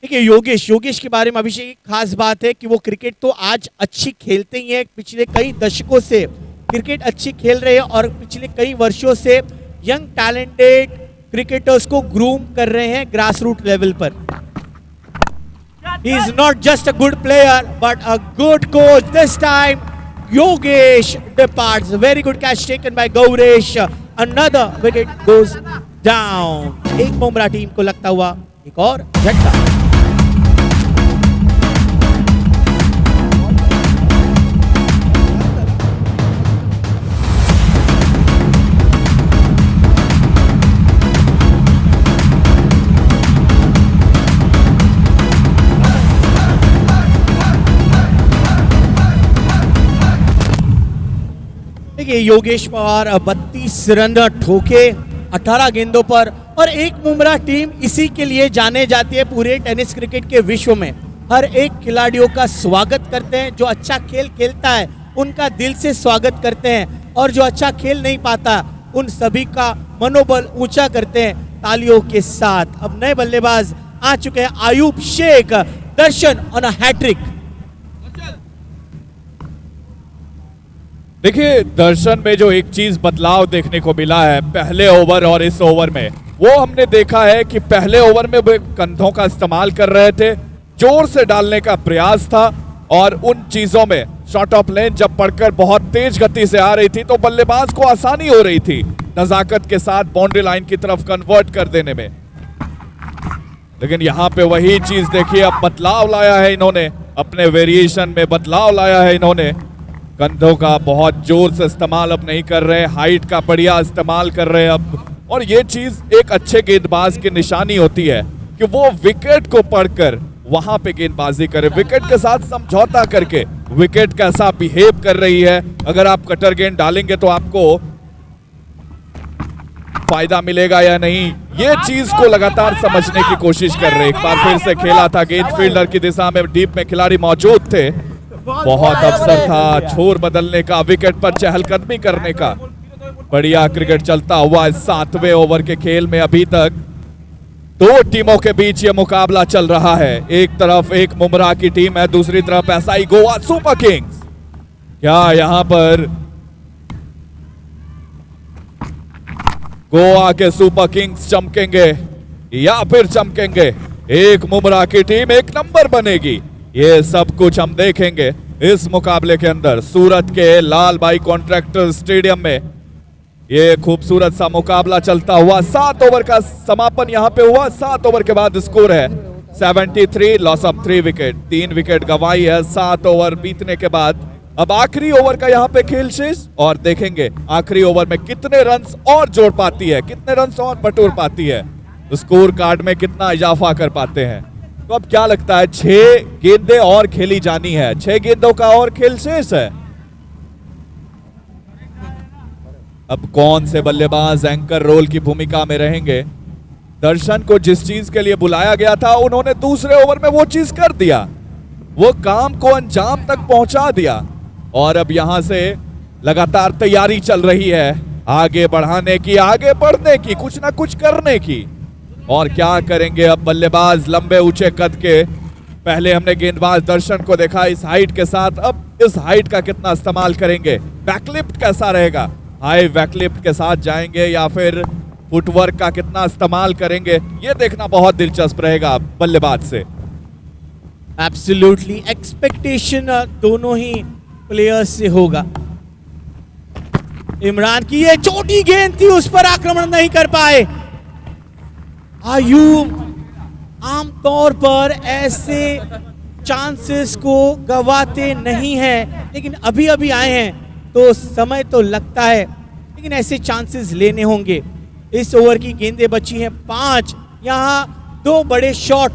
Speaker 4: देखिए योगेश के बारे में अभिषेक एक खास बात है कि वो क्रिकेट तो आज अच्छी खेलते ही हैं। पिछले कई दशकों से क्रिकेट अच्छी खेल रहे हैं और पिछले कई वर्षों से यंग टैलेंटेड क्रिकेटर्स को ग्रूम कर रहे हैं ग्रास रूट लेवल पर। He is not just a good player, but a good coach. This time, Yogesh departs. Very good catch taken by Gauresh. Another wicket goes down. एक Bumrah team को लगता हुआ एक और झटका। योगेश पवार 32 रन ठोके 18 गेंदों पर, और एक बुमराह टीम इसी के लिए जाने जाती है पूरे टेनिस क्रिकेट के विश्व में। हर एक खिलाड़ियों का स्वागत करते हैं, जो अच्छा खेल खेलता है उनका दिल से स्वागत करते हैं, और जो अच्छा खेल नहीं पाता उन सभी का मनोबल ऊंचा करते हैं। तालियों के साथ। अब नए बल्लेबाज आ चुके हैं, आयुब शेख, दर्शन ऑन अ हैट्रिक।
Speaker 2: देखिए, दर्शन में जो एक चीज बदलाव देखने को मिला है पहले ओवर और इस ओवर में, वो हमने देखा है कि पहले ओवर में वे कंधों का इस्तेमाल कर रहे थे, जोर से डालने का प्रयास था, और उन चीजों में शॉट ऑफ लेन जब पड़कर बहुत तेज गति से आ रही थी तो बल्लेबाज को आसानी हो रही थी नजाकत के साथ बाउंड्री लाइन की तरफ कन्वर्ट कर देने में। लेकिन यहां पे वही चीज देखिए, अब बदलाव लाया है इन्होंने, अपने वेरिएशन में बदलाव लाया है इन्होंने। कंधों का बहुत जोर से इस्तेमाल अब नहीं कर रहे, हाइट का बढ़िया इस्तेमाल कर रहे हैं अब। और ये चीज एक अच्छे गेंदबाज की निशानी होती है कि वो विकेट को पढ़कर वहां पे गेंदबाजी करे, विकेट के साथ समझौता करके विकेट कैसा बिहेव कर रही है। अगर आप कटर गेंद डालेंगे तो आपको फायदा मिलेगा या नहीं, ये चीज को लगातार समझने की कोशिश कर रहे। एक बार फिर से खेला था गेंद फील्डर की दिशा में, डीप में खिलाड़ी मौजूद थे, बहुत अवसर था छोर बदलने का, विकेट पर चहलकदमी करने का। बढ़िया क्रिकेट चलता हुआ इस 7वें ओवर के खेल में अभी तक दो टीमों के बीच ये मुकाबला चल रहा है। एक तरफ एक मुमरा की टीम है, दूसरी तरफ एसआई गोवा सुपर किंग्स। क्या यहां पर गोवा के सुपर किंग्स चमकेंगे या फिर चमकेंगे एक मुमरा की टीम एक नंबर बनेगी? ये सब कुछ हम देखेंगे इस मुकाबले के अंदर। सूरत के लाल भाई कॉन्ट्रैक्टर स्टेडियम में ये खूबसूरत सा मुकाबला चलता हुआ 7 ओवर का समापन यहां पे हुआ। 7 ओवर के बाद स्कोर है 73, लॉस ऑफ 3 विकेट, 3 विकेट गंवाई है 7 ओवर बीतने के बाद। अब आखिरी ओवर का यहां पे खेल शेष, और देखेंगे आखिरी ओवर में कितने रन्स और जोड़ पाती है, कितने रन्स और बटोर पाती है, स्कोर कार्ड में कितना इजाफा कर पाते हैं। तो अब क्या लगता है, 6 गेंदें और खेली जानी है, 6 गेंदों का और खेल शेष है। अब कौन से बल्लेबाज एंकर रोल की भूमिका में रहेंगे? दर्शन को जिस चीज के लिए बुलाया गया था उन्होंने दूसरे ओवर में वो चीज कर दिया, वो काम को अंजाम तक पहुंचा दिया, और अब यहां से लगातार तैयारी चल रही है आगे बढ़ाने की, आगे बढ़ने की, कुछ ना कुछ करने की। और क्या करेंगे अब बल्लेबाज लंबे ऊंचे कद के? पहले हमने गेंदबाज दर्शन को देखा इस हाइट के साथ, अब इस हाइट का कितना इस्तेमाल करेंगे? बैकलिफ्ट कैसा रहेगा, हाई बैकलिफ्ट के साथ जाएंगे या फिर फुटवर्क का कितना इस्तेमाल करेंगे, ये देखना बहुत दिलचस्प रहेगा बल्लेबाज से।
Speaker 4: एब्सोल्युटली, एक्सपेक्टेशन दोनों ही प्लेयर्स से होगा। इमरान की ये छोटी गेंद थी, उस पर आक्रमण नहीं कर पाए। आयुब आमतौर पर ऐसे चांसेस को गवाते नहीं हैं, लेकिन अभी अभी आए हैं तो समय तो लगता है, लेकिन ऐसे चांसेस लेने होंगे। इस ओवर की गेंदें बची हैं 5, यहां 2 बड़े शॉट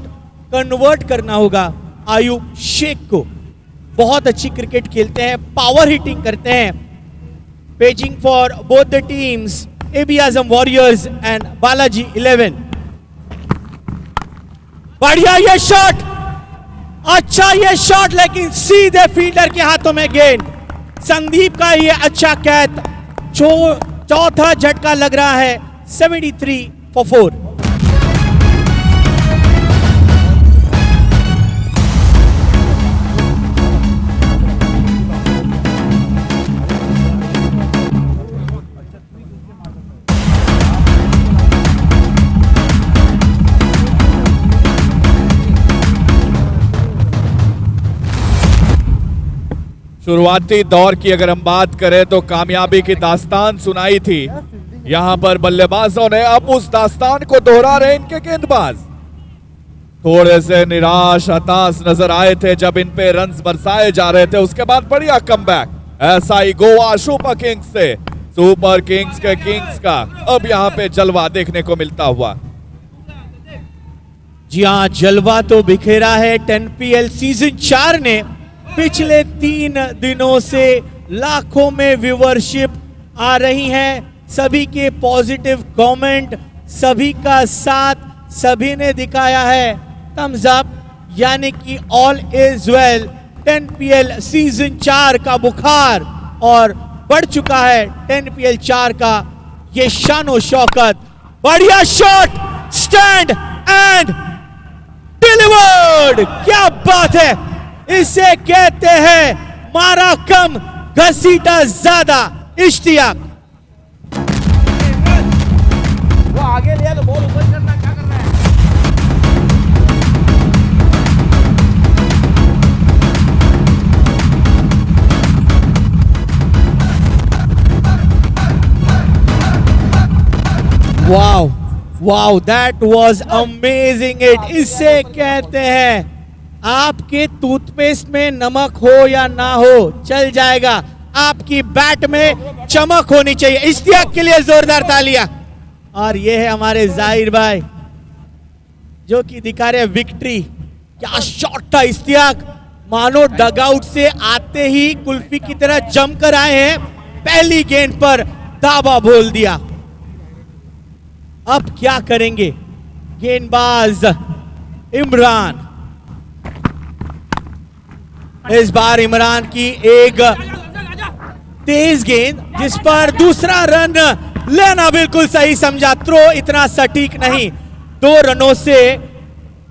Speaker 4: कन्वर्ट करना होगा आयुब शेख को। बहुत अच्छी क्रिकेट खेलते हैं, पावर हिटिंग करते हैं। Paging for both the teams, AB Azam warriors and Balaji 11। बढ़िया ये शॉट, अच्छा ये शॉट, लेकिन सीधे फील्डर के हाथों में गेंद। संदीप का ये अच्छा कैच, चौथा झटका लग रहा है 73 for 4।
Speaker 2: शुरुआती दौर की अगर हम बात करें तो कामयाबी की दास्तान सुनाई थी, यहां पर बल्लेबाजों ने अब उस दास्तान को दोहरा रहे इनके गेंदबाज। थोड़े से निराश हताश नजर आए थे जब इन पे रन्स बरसाए जा रहे थे, उसके बाद बढ़िया comeback SI Goa super Kings से, सुपर किंग्स के किंग्स का अब यहां पे जलवा देखने को मिलता हुआ।
Speaker 4: जी हाँ, जलवा तो बिखेरा है 10PL सीजन 4 ने। पिछले 3 दिनों से लाखों में व्यूवरशिप आ रही है, सभी के पॉजिटिव कमेंट, सभी का साथ, सभी ने दिखाया है थम्स अप, यानी कि all is well. 10PL season 4 का बुखार और बढ़ चुका है 10PL 4 का ये शानो शौकत। बढ़िया शॉट, स्टैंड एंड डिलीवर्ड। क्या बात है, इसे कहते हैं मारा कम घसीटा ज्यादा। इश्तियाक
Speaker 3: वो आगे लिया तो बॉल ऊपर करना, क्या करना है?
Speaker 4: Wow wow, that was amazing it. इसे कहते हैं आपके टूथपेस्ट में नमक हो या ना हो चल जाएगा, आपकी बैट में चमक होनी चाहिए। इश्तियाक के लिए जोरदार तालियां। और ये है हमारे जाहिर भाई जो कि दिखा रहे विक्ट्री। क्या शॉट था इश्तियाक, मानो डगआउट से आते ही कुल्फी की तरह जमकर आए हैं, पहली गेंद पर दावा बोल दिया। अब क्या करेंगे गेंदबाज इमरान। इस बार इमरान की एक तेज गेंद जिस पर दूसरा रन लेना बिल्कुल सही समझा, थ्रो इतना सटीक नहीं। 2 रनों से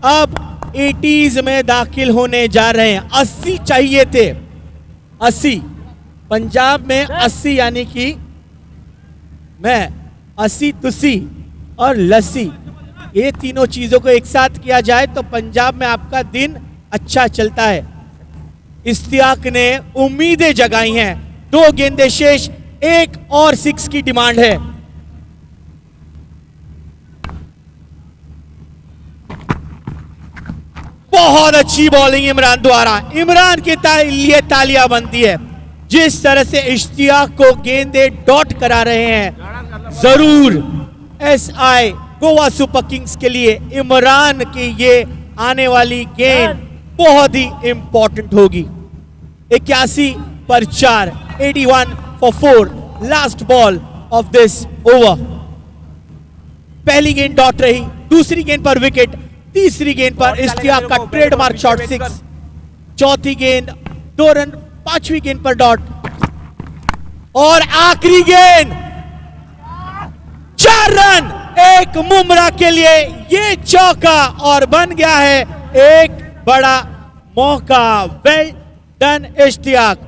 Speaker 4: अब 80s में दाखिल होने जा रहे हैं। 80 चाहिए थे, 80। पंजाब में 80 यानी कि मैं 80 तुसी और लस्सी, ये तीनों चीजों को एक साथ किया जाए तो पंजाब में आपका दिन अच्छा चलता है। इश्तियाक ने उम्मीदें जगाई हैं। 2 गेंदें शेष, 1 और 6 की डिमांड है। बहुत अच्छी बॉलिंग इमरान द्वारा। इमरान के लिए तालियां बनती है। जिस तरह से इश्तियाक को गेंदें डॉट करा रहे हैं, जरूर SI गोवा सुपर किंग्स के लिए इमरान की ये आने वाली गेंद बहुत ही इंपॉर्टेंट होगी। 81 पर 4, 81 for 4, last ball of this over. पहली गेंद डॉट रही, दूसरी गेंद पर विकेट, तीसरी गेंद पर इश्तियाक का ट्रेडमार्क शॉट 6, चौथी गेंद 2 रन, 5वीं गेंद पर डॉट और आखिरी गेंद 4 रन। एक मुमरा के लिए ये चौका और बन गया है एक बड़ा मौका। Well done Ishtiyaq.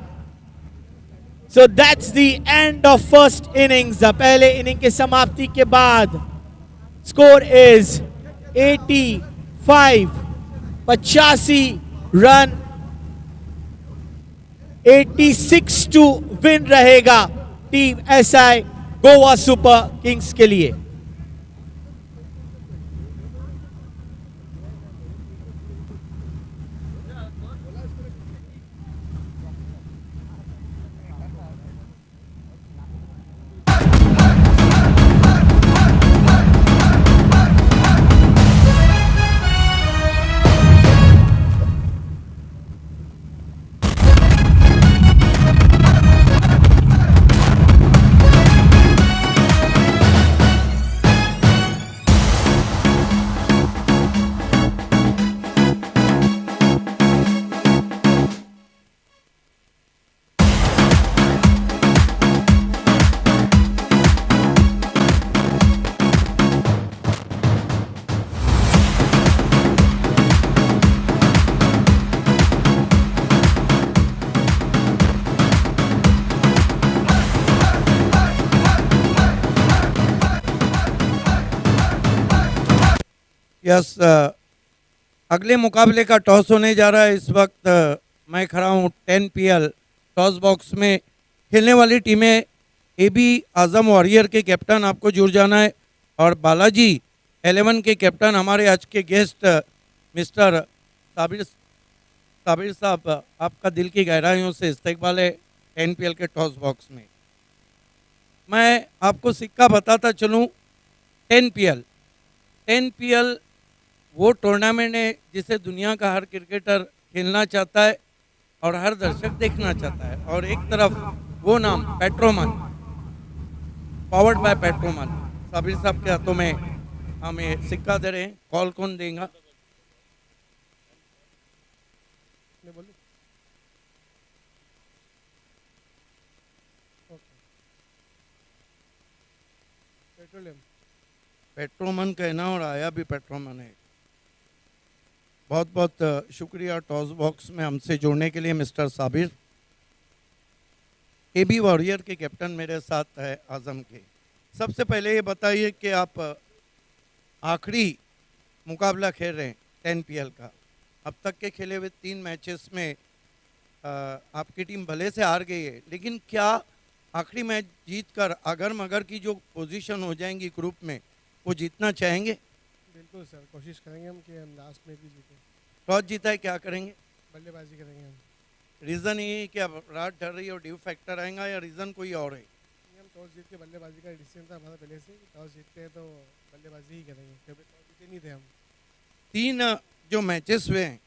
Speaker 4: So that's the end of first innings. पहले इनिंग के समाप्ति के बाद score is 85 run, 86 to win रहेगा team SI Goa super kings के लिए।
Speaker 5: यस, अगले मुकाबले का टॉस होने जा रहा है। इस वक्त मैं खड़ा हूँ 10 PL टॉस बॉक्स में। खेलने वाली टीमें AB आजम वॉरियर के कैप्टन आपको जुड़ जाना है और बालाजी 11 के कैप्टन हमारे आज के गेस्ट मिस्टर साबिर साहब, आपका दिल की गहराइयों से इस्तकबाल है 10 PL के टॉस बॉक्स में। मैं आपको सिक्का बताता चलूँ। 10 PL वो टूर्नामेंट है जिसे दुनिया का हर क्रिकेटर खेलना चाहता है और हर दर्शक देखना चाहता है। और एक तरफ वो नाम पेट्रोमन, पावर्ड बाय पेट्रोमन। साबिर साहब के हाथों में हमें सिक्का दे रहे हैं। कॉल कौन देगा? पेट्रोमन कहना और आया भी पेट्रोमन है। बहुत बहुत शुक्रिया टॉस बॉक्स में हमसे जुड़ने के लिए मिस्टर साबिर। एबी वॉरियर के कैप्टन मेरे साथ है आजम के। सबसे पहले ये बताइए कि आप आखिरी मुकाबला खेल रहे हैं 10 PL का। अब तक के खेले हुए 3 मैचेस में आपकी टीम भले से हार गई है, लेकिन क्या आखिरी मैच जीतकर अगर मगर की जो पोजीशन हो जाएंगी ग्रुप में वो जीतना चाहेंगे?
Speaker 6: बिल्कुल सर, कोशिश करेंगे हम कि हम लास्ट में भी जीतें।
Speaker 5: टॉस जीता है क्या करेंगे?
Speaker 6: बल्लेबाजी करेंगे हम।
Speaker 5: रीज़न ये है कि अब रात ढल रही है और ड्यू फैक्टर आएगा या रीज़न कोई और है?
Speaker 6: हम टॉस जीत के बल्लेबाजी का डिसीजन था हमारा पहले से कि टॉस जीतते हैं तो बल्लेबाजी ही करेंगे, क्योंकि टॉस जीते नहीं थे हम।
Speaker 5: 3 जो मैचेस हुए हैं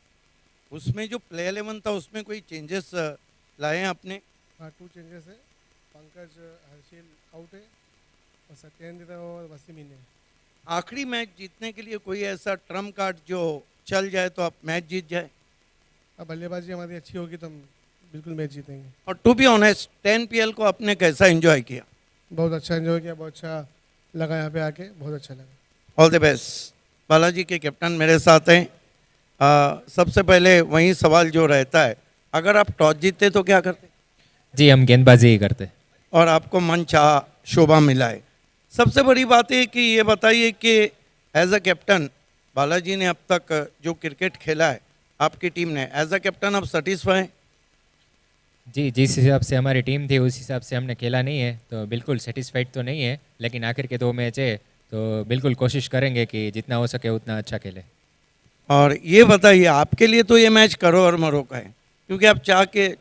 Speaker 5: उसमें जो प्ले 11 था उसमें कोई चेंजेस लाए हैं आपने?
Speaker 6: हाँ, 2 चेंजेस है। पंकज हर्षिल आउट है और सत्येंद्र और वसीम इन है।
Speaker 5: आखिरी मैच जीतने के लिए कोई ऐसा ट्रम्प कार्ड जो चल जाए तो आप मैच जीत जाए?
Speaker 6: अब बल्लेबाजी हमारी अच्छी होगी तो हम बिल्कुल मैच जीतेंगे।
Speaker 5: और टू बी ऑनेस्ट 10 PL को आपने कैसा एंजॉय किया?
Speaker 6: बहुत अच्छा एंजॉय किया, बहुत अच्छा लगा यहाँ पे आके, बहुत अच्छा लगा।
Speaker 5: All the best. बालाजी के कैप्टन मेरे साथ हैं। सबसे पहले वही सवाल जो रहता है, अगर आप टॉस जीतते तो क्या करते?
Speaker 7: जी हम गेंदबाजी ही करते।
Speaker 5: और आपको मन चाह शोभा मिला है। सबसे बड़ी बात है कि ये बताइए कि एज अ कैप्टन बालाजी ने अब तक जो क्रिकेट खेला है आपकी टीम ने, एज अ कैप्टन आप सेटिस्फाई हैं?
Speaker 7: जी जिस हिसाब से हमारी टीम थी उस हिसाब से हमने खेला नहीं है तो बिल्कुल सेटिस्फाइड तो नहीं है, लेकिन आखिर के 2 मैच है तो बिल्कुल कोशिश करेंगे कि जितना हो सके उतना अच्छा खेले।
Speaker 5: और ये बताइए आपके लिए तो ये मैच करो और मरो का है, क्योंकि आप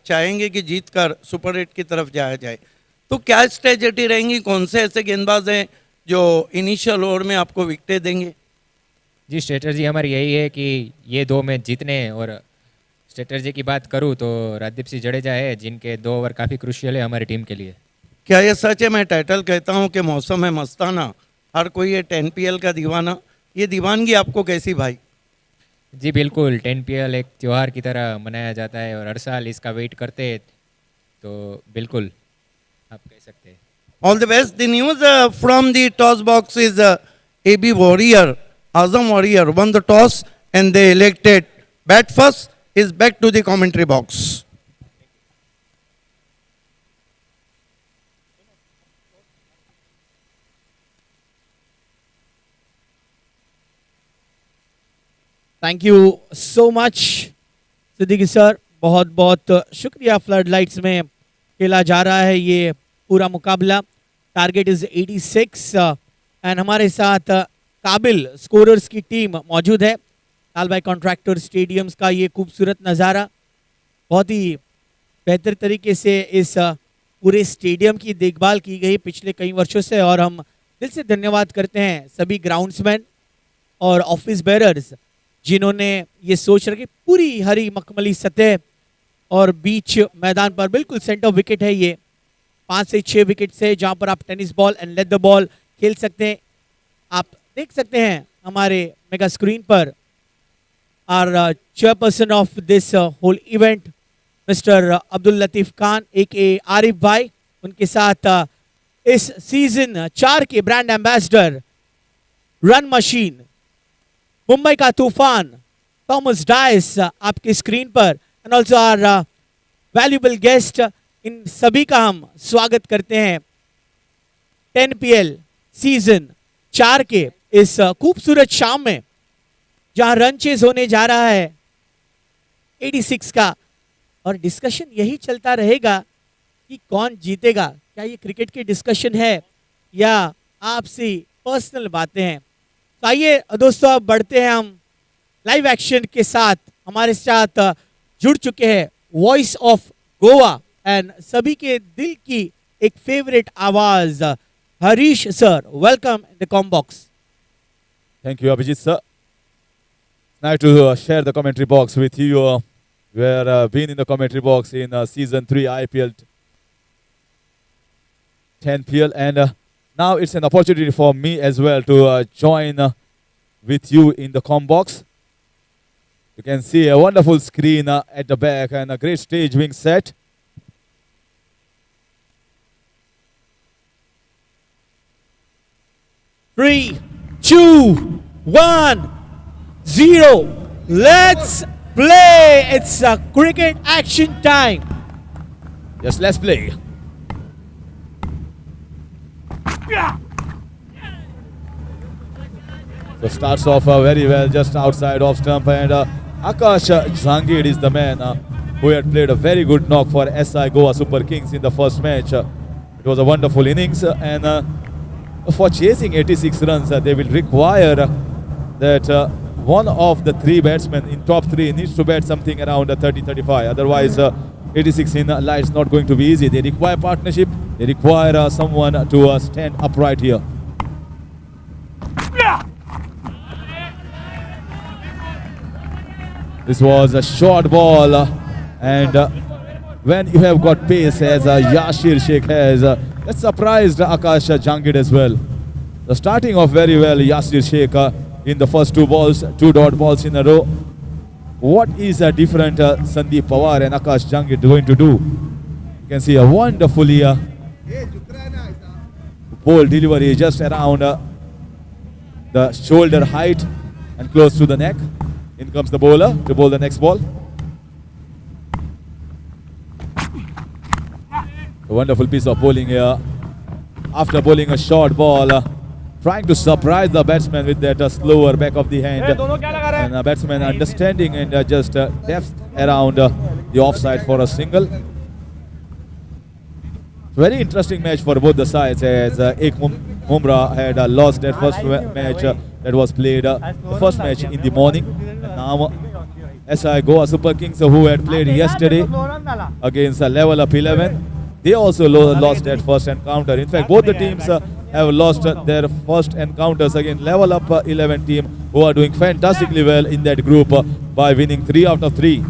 Speaker 5: चाहेंगे कि जीत कर सुपर 8 की तरफ जाया जाए। तो क्या स्ट्रेटजी रहेंगी? कौन से ऐसे गेंदबाज हैं जो इनिशियल ओवर में आपको विकेटें देंगे?
Speaker 7: जी स्ट्रेटजी हमारी यही है कि ये 2 मैच जीतने हैं। और स्ट्रेटजी की बात करूँ तो राजदीप सिंह जडेजा है जिनके 2 ओवर काफ़ी क्रूशियल है हमारी टीम के लिए।
Speaker 5: क्या ये सच है? मैं टाइटल कहता हूँ कि मौसम है मस्ताना, हर कोई है 10 PL का दीवाना। ये दीवानगी आपको कैसी भाई?
Speaker 7: जी बिल्कुल, 10 PL एक त्यौहार की तरह मनाया जाता है और हर साल इसका वेट करते हैं, तो बिल्कुल आप कह सकते हैं।
Speaker 5: All the best. The news from the toss box is AB Warrior, Azam Warrior won the toss and they elected bat first. Is back to the commentary box.
Speaker 4: Thank you so much Siddiqui sir, बहुत बहुत शुक्रिया। Flood lights में खेला जा रहा है ये पूरा मुकाबला। टारगेट इज 86 एंड हमारे साथ काबिल स्कोरर्स की टीम मौजूद है। लालभाई कॉन्ट्रैक्टर स्टेडियम्स का ये खूबसूरत नज़ारा, बहुत ही बेहतर तरीके से इस पूरे स्टेडियम की देखभाल की गई पिछले कई वर्षों से, और हम दिल से धन्यवाद करते हैं सभी ग्राउंड्समैन और ऑफिस बेरर्स जिन्होंने ये सोच रखी। पूरी हरी मखमली सतह और बीच मैदान पर बिल्कुल सेंटर विकेट है ये, 5 से 6 विकेट से, जहां पर आप tennis ball and leather ball खेल सकते हैं। आप देख सकते हैं हमारे मेगा स्क्रीन पर our chairperson of this whole event mister Abdul Latif Khan ए आरिफ भाई, उनके साथ इस सीजन 4 के brand ambassador run machine Mumbai का तूफान थॉमस डाइस आपकी स्क्रीन पर, and also our valuable guest. इन सभी का हम स्वागत करते हैं 10 PL सीजन 4 के इस खूबसूरत शाम में, जहां रन चेज होने जा रहा है 86 का, और डिस्कशन यही चलता रहेगा कि कौन जीतेगा। क्या ये क्रिकेट की डिस्कशन है या आपसी पर्सनल बातें हैं? तो आइए दोस्तों अब बढ़ते हैं हम लाइव एक्शन के साथ। हमारे साथ जुड़ चुके हैं वॉइस ऑफ गोवा एंड सभी के दिल की एक फेवरेट आवाज Harish sir. Welcome in the com box.
Speaker 1: Thank you, Abhijit sir. Nice to share the commentary box with you. We have been in the commentary box in season 3 IPL 10 PL, and now it's an opportunity for me as well to join with you in the com box. You can see a wonderful screen at the back and a great stage being set.
Speaker 4: Three, 2, 1, 0. Let's play. It's a cricket action time.
Speaker 1: Yes, let's play. So starts off very well just outside off stump, and Akash Jahangir is the man who had played a very good knock for SI Goa Super Kings in the first match. It was a wonderful innings, and for chasing 86 runs, they will require that one of the three batsmen in top three needs to bat something around 30-35. Otherwise, 86 in light is not going to be easy. They require partnership. They require someone to stand upright here. This was a short ball, and when you have got pace as Yashir Sheikh has, that surprised Akash Jahangir as well. The starting off very well, Yashir Sheikh in the first two dot balls in a row. What is a different Sandeep Pawar and Akash Jahangir going to do? You can see a wonderfully ball delivery just around the shoulder height and close to the neck. In comes the bowler to bowl the next ball. A wonderful piece of bowling here. After bowling a short ball, trying to surprise the batsman with that slower back of the hand. And the batsman understanding and just depth around the offside for a single. Very interesting match for both the sides, as Mumra had lost that first match that was played, the first match in the morning. And now SI Goa Super Kings, who had played yesterday against Level Up 11, they also lost that first encounter. In fact, both the teams have lost their first encounters against Level Up 11 team, who are doing fantastically well in that group by winning 3 out of 3.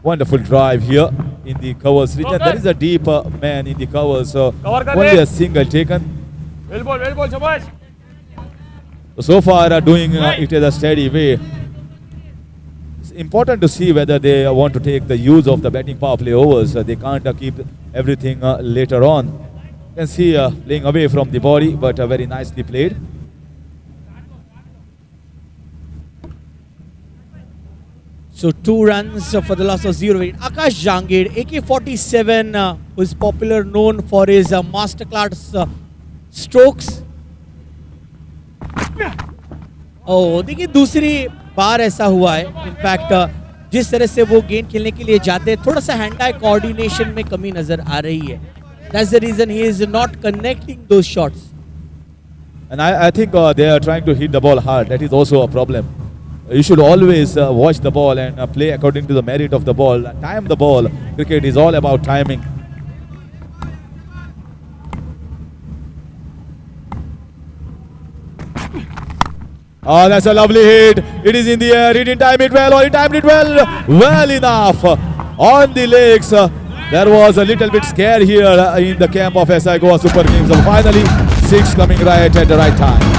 Speaker 1: Wonderful drive here in the covers region. There is a deep man in the covers, so only a single taken. So far doing it in a steady way. It's important to see whether they want to take the use of the batting power play overs. They can't keep everything later on. You can see playing away from the body, but very nicely played.
Speaker 4: So 2 runs for the loss of 0 wicket. Akash Jahangir, AK-47, who is popular, known for his masterclass strokes. Oh, देखिए दूसरी बार ऐसा हुआ है. In fact जिस तरह से वो गेंद खेलने के लिए जाते हैं, थोड़ा सा हैंड आई कोऑर्डिनेशन में कमी नजर आ रही है. That's the reason he is not connecting those shots.
Speaker 1: And I think they are trying to hit the ball hard. That is also a problem. You should always watch the ball and play according to the merit of the ball. Time the ball. Cricket is all about timing. Oh, that's a lovely hit. It is in the air. He didn't time it well, or he timed it well. Well enough. On the legs. There was a little bit scare here in the camp of SI Goa Super Kings. So finally, 6 coming right at the right time.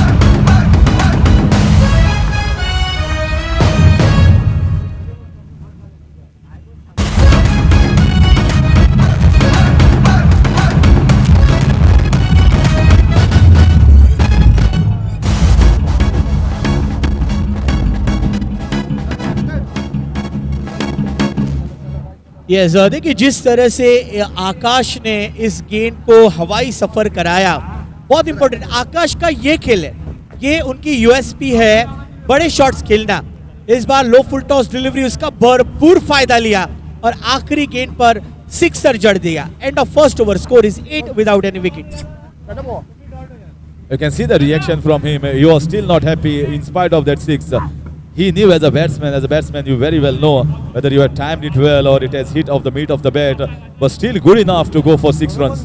Speaker 4: Yes देखिए जिस तरह से आकाश ने इस गेंद को हवाई सफर कराया, बहुत इंपॉर्टेंट. आकाश का ये खेल है, ये उनकी यूएसपी है, बड़े शॉट्स खेलना. इस बार लो फुल टॉस डिलीवरी उसका भरपूर फायदा लिया और आखिरी गेंद पर सिक्सर जड़ दिया. And of first over, score is 8 without any wicket.
Speaker 1: You can see the reaction from him. He was still not happy in spite of that 6. He knew as a batsman you very well know whether you had timed it well or it has hit off the meat of the bat, but still good enough to go for 6 runs.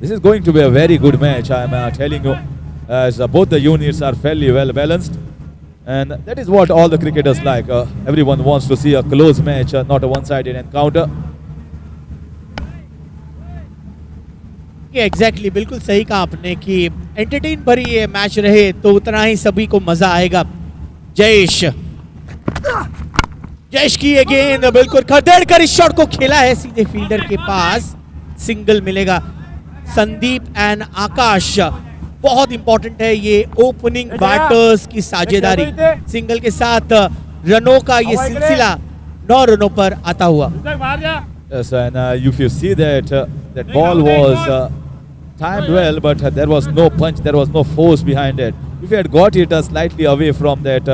Speaker 1: This is going to be a very good match, I am telling you, as both the units are fairly well balanced. And that is what all the cricketers like. Everyone wants to see a close match, not a one-sided encounter.
Speaker 4: Exactly बिल्कुल सही कहा आपने कि entertain भरी ये match रहे तो उतना ही सभी को मजा आएगा। जयेश की ये गेंद बिल्कुल खदेड़ कर इस शॉट को खेला है सीधे फील्डर के पास, सिंगल मिलेगा। संदीप एंड आकाश, बहुत इंपॉर्टेंट है ये ओपनिंग बैटर्स की साझेदारी। सिंगल के साथ रनों का ये सिलसिला 9 रनों पर आता हुआ।
Speaker 1: Yes, and if you see that that ball was timed well, but there was no punch, there was no force behind it. If you had got it slightly away from that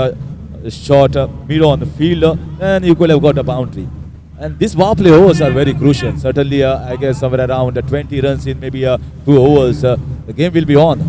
Speaker 1: shot mid on the field, then you could have got a boundary. And these power play overs are very crucial. Certainly, I guess somewhere around 20 runs in maybe 2 overs, the game will be on.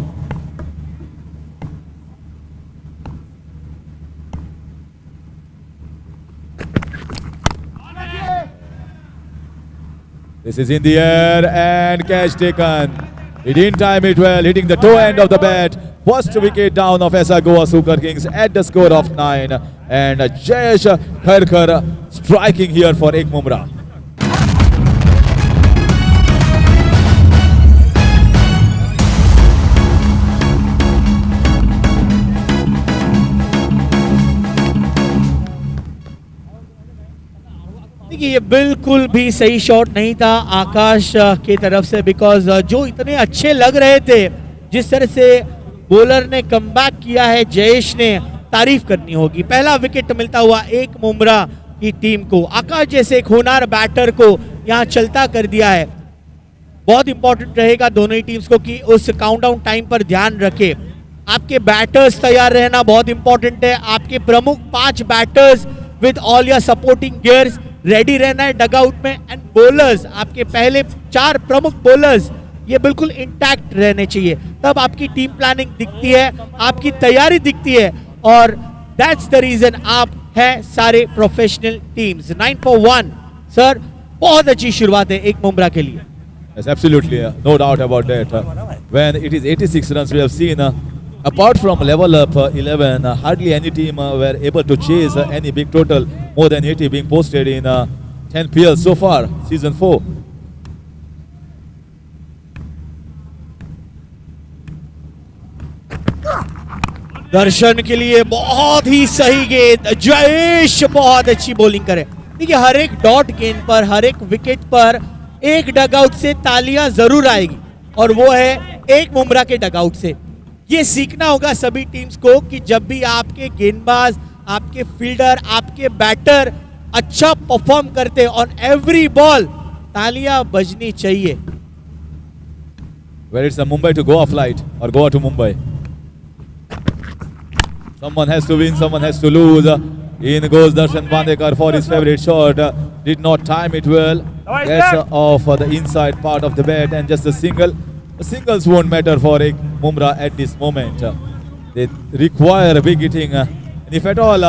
Speaker 1: This is in the air and catch taken. He didn't time it well, hitting the toe end of the bat. First wicket down of SR Goa Super Kings at the score of 9. And Jayesh Kharkar striking here for Ek Mumra.
Speaker 4: देखिए ये बिल्कुल भी सही shot नहीं था आकाश की तरफ से, बिकॉज जो इतने अच्छे लग रहे थे, जिस तरह से बॉलर ने कमबैक किया है, जयेश ने तारीफ करनी होगी। पहला विकेट मिलता हुआ एक मुमरा की टीम को। आकाश जैसे एक होनहार बैटर को यहाँ चलता कर दिया है। बहुत इंपॉर्टेंट रहेगा दोनों ही टीम्स को कि उस काउंटडाउन टाइम पर ध्यान रखे। आपके बैटर्स तैयार रहना बहुत इंपॉर्टेंट है। आपके प्रमुख 5 batters with all your supporting gears ready रहना है डगआउट में। एंड बॉलर्स, आपके पहले 4 प्रमुख बॉलर्स ये बिल्कुल इंटैक्ट रहने चाहिए, तब आपकी टीम प्लानिंग दिखती है, आपकी तैयारी दिखती है, और दैट्स द रीजन आप हैं सारे प्रोफेशनल टीम्स। 9 for 1 सर, बहुत अच्छी शुरुआत है एक मुमरा के लिए।
Speaker 1: Yes, absolutely, no doubt about that. When it is 86 runs, we have seen, apart from level up 11, hardly any team were able to chase any big total more than 80 being posted in 10 PL so far, season 4.
Speaker 4: दर्शन के लिए बहुत ही सही गेंद, जयेश बहुत अच्छी bowling करे। देखिए हर एक डॉट गेंद पर, हर एक विकेट पर एक डगआउट से तालियां जरूर आएगी, और वो है एक मुमरा के डगआउट से। ये सीखना होगा सभी टीम्स को कि जब भी आपके गेंदबाज, आपके फील्डर, आपके बैटर अच्छा परफॉर्म करते ऑन एवरी बॉल, तालियां बजनी चाहिए।
Speaker 1: Where it's a Mumbai to Goa flight or Goa to Mumbai. Someone has to win, someone has to lose. In goes Darshan Bandekar for his favorite shot. Did not time it well. Gets off the inside part of the bat and just a single. The singles won't matter for Ek Mumra at this moment. They require big hitting. And if at all,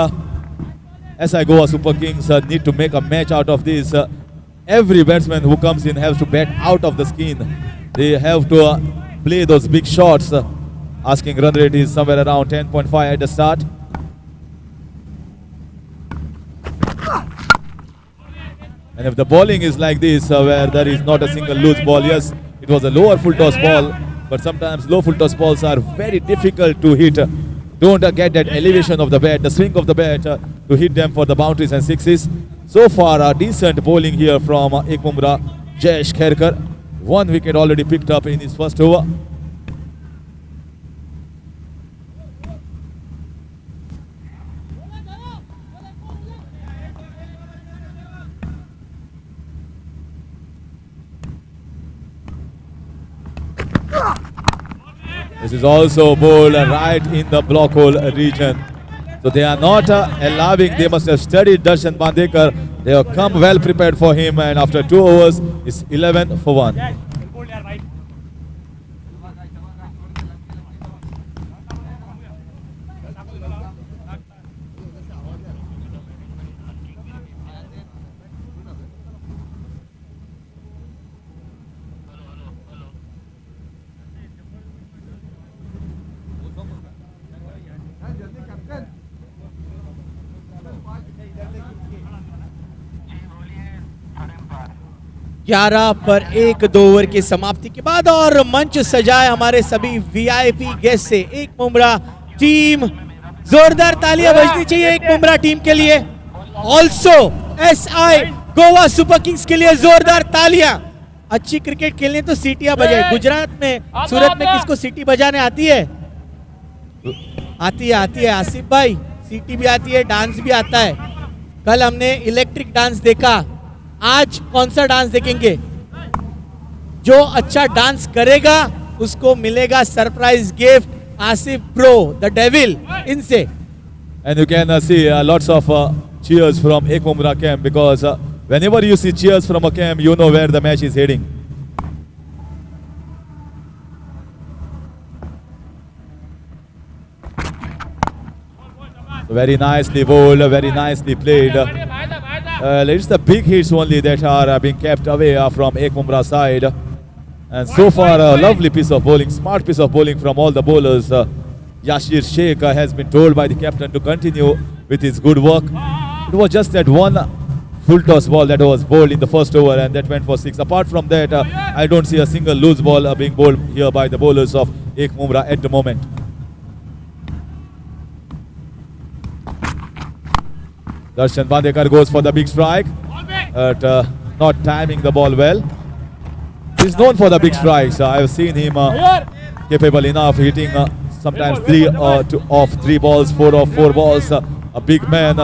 Speaker 1: SI Goa Super Kings need to make a match out of this, every batsman who comes in has to bat out of the skin. They have to play those big shots. Asking run rate is somewhere around 10.5 at the start. And if the bowling is like this, where there is not a single loose ball, yes, it was a lower full toss ball, but sometimes low full toss balls are very difficult to hit. Don't get that elevation of the bat, the swing of the bat to hit them for the boundaries and sixes. So far, a decent bowling here from Ek Mumra, Jayesh Kharkar. 1 wicket already picked up in his first over. This is also bowled right in the block hole region. So they are not allowing, they must have studied Darshan Bandekar. They have come well prepared for him, and after 2 overs, it's 11 for 1.
Speaker 4: 11 पर 1 2 over की समाप्ति के बाद और मंच सजाए हमारे सभी वीआईपी गेस्ट से। एक मुमरा टीम, जोरदार तालियां बजनी चाहिए एक मुमरा टीम के लिए। Also SI Goa super kings के लिए जोरदार तालियां। अच्छी क्रिकेट खेलने तो सीटियां बजाए। गुजरात में, सूरत में किसको सीटी बजाने आती है? आती है आसिफ भाई, सीटी भी आती है, डांस भी आता है। कल हमने इलेक्ट्रिक डांस देखा, आज कौन सा डांस देखेंगे? जो अच्छा डांस करेगा उसको मिलेगा surprise gift, Asif pro the devil इनसे।
Speaker 1: And you can see lots of cheers from Ek Mumra camp, because whenever you see cheers from a camp, you know where the match is heading. So very nicely bowled, very nicely played. It's the big hits only that are being kept away from Ek Mumra side. And so far, a lovely piece of bowling, smart piece of bowling from all the bowlers. Yashir Sheikh has been told by the captain to continue with his good work. It was just that one full toss ball that was bowled in the first over, and that went for 6. Apart from that, I don't see a single loose ball being bowled here by the bowlers of Ek Mumra at the moment. Darshan Bandekar goes for the big strike, but not timing the ball well. He's known for the big strikes. I have seen him capable enough hitting sometimes 3 off 3 balls, 4 off 4 balls. A big man,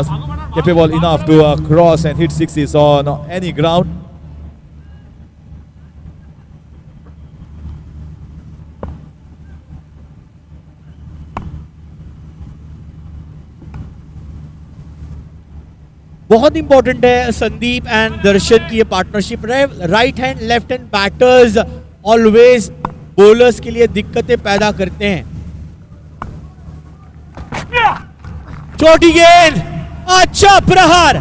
Speaker 1: capable enough to cross and hit sixes on any ground.
Speaker 4: बहुत important है Sandeep and दर्शन की ये partnership रहे। Right hand left hand batters always bowlers के लिए दिक्कतें पैदा करते हैं। छोटी गेंद, अच्छा प्रहार,